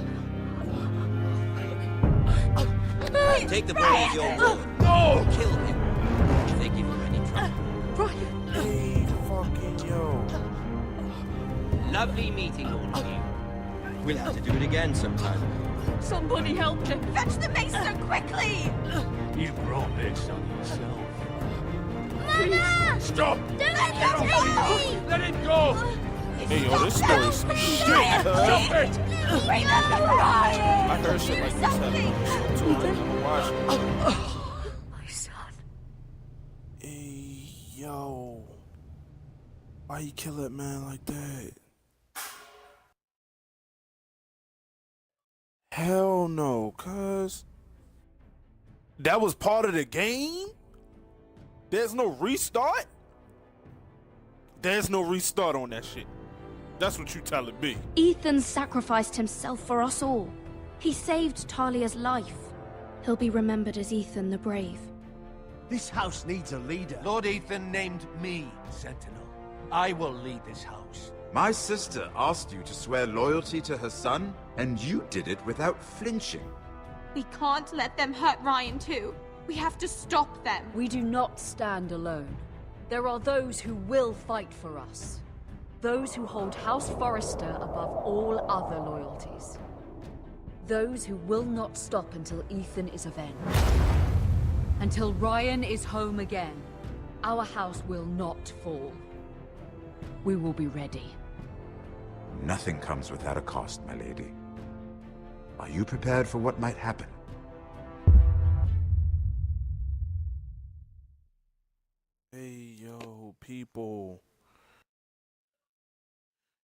Take the boy as your ward. No! Kill him if they give you any trouble. Brian! Hey, fucking yo. Lovely meeting all of you. We'll have to do it again sometime. Somebody help him! Fetch the maester quickly! You brought this on yourself. Mama! Stop! Don't let him take me! Let it go! Hey, yo, this story's some shit, cuz. Stop it! Remember Ryan! I heard shit like this happen on the show, too. I ain't never watched it. My son. Hey, yo. Why you kill that man like that? Hell no, cuz. That was part of the game? There's no restart? There's no restart on that shit. That's what you telling me. Ethan sacrificed himself for us all. He saved Talia's life. He'll be remembered as Ethan the Brave. This house needs a leader. Lord Ethan named me Sentinel. I will lead this house. My sister asked you to swear loyalty to her son, and you did it without flinching. We can't let them hurt Ryan too. We have to stop them. We do not stand alone. There are those who will fight for us. Those who hold House Forrester above all other loyalties. Those who will not stop until Ethan is avenged. Until Ryan is home again, our house will not fall. We will be ready. Nothing comes without a cost, my lady. Are you prepared for what might happen? Hey, yo, people.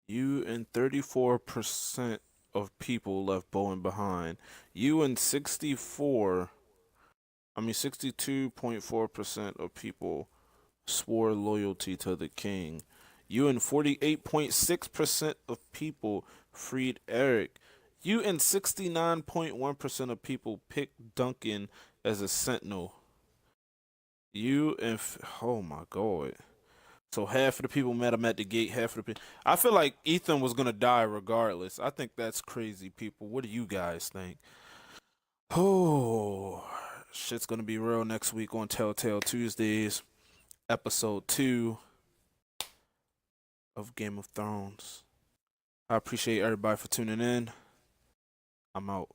You and 34% of people left Bowen behind. You and 62.4% of people swore loyalty to the king. You and 48.6% of people freed Eric. You and 69.1% of people picked Duncan as a sentinel. You and oh my god. So half of the people met him at the gate, half of the people. I feel like Ethan was gonna die regardless. I think that's crazy, people. What do you guys think? Oh, shit's gonna be real next week on Telltale Tuesdays, episode 2 of Game of Thrones. I appreciate everybody for tuning in. I'm out.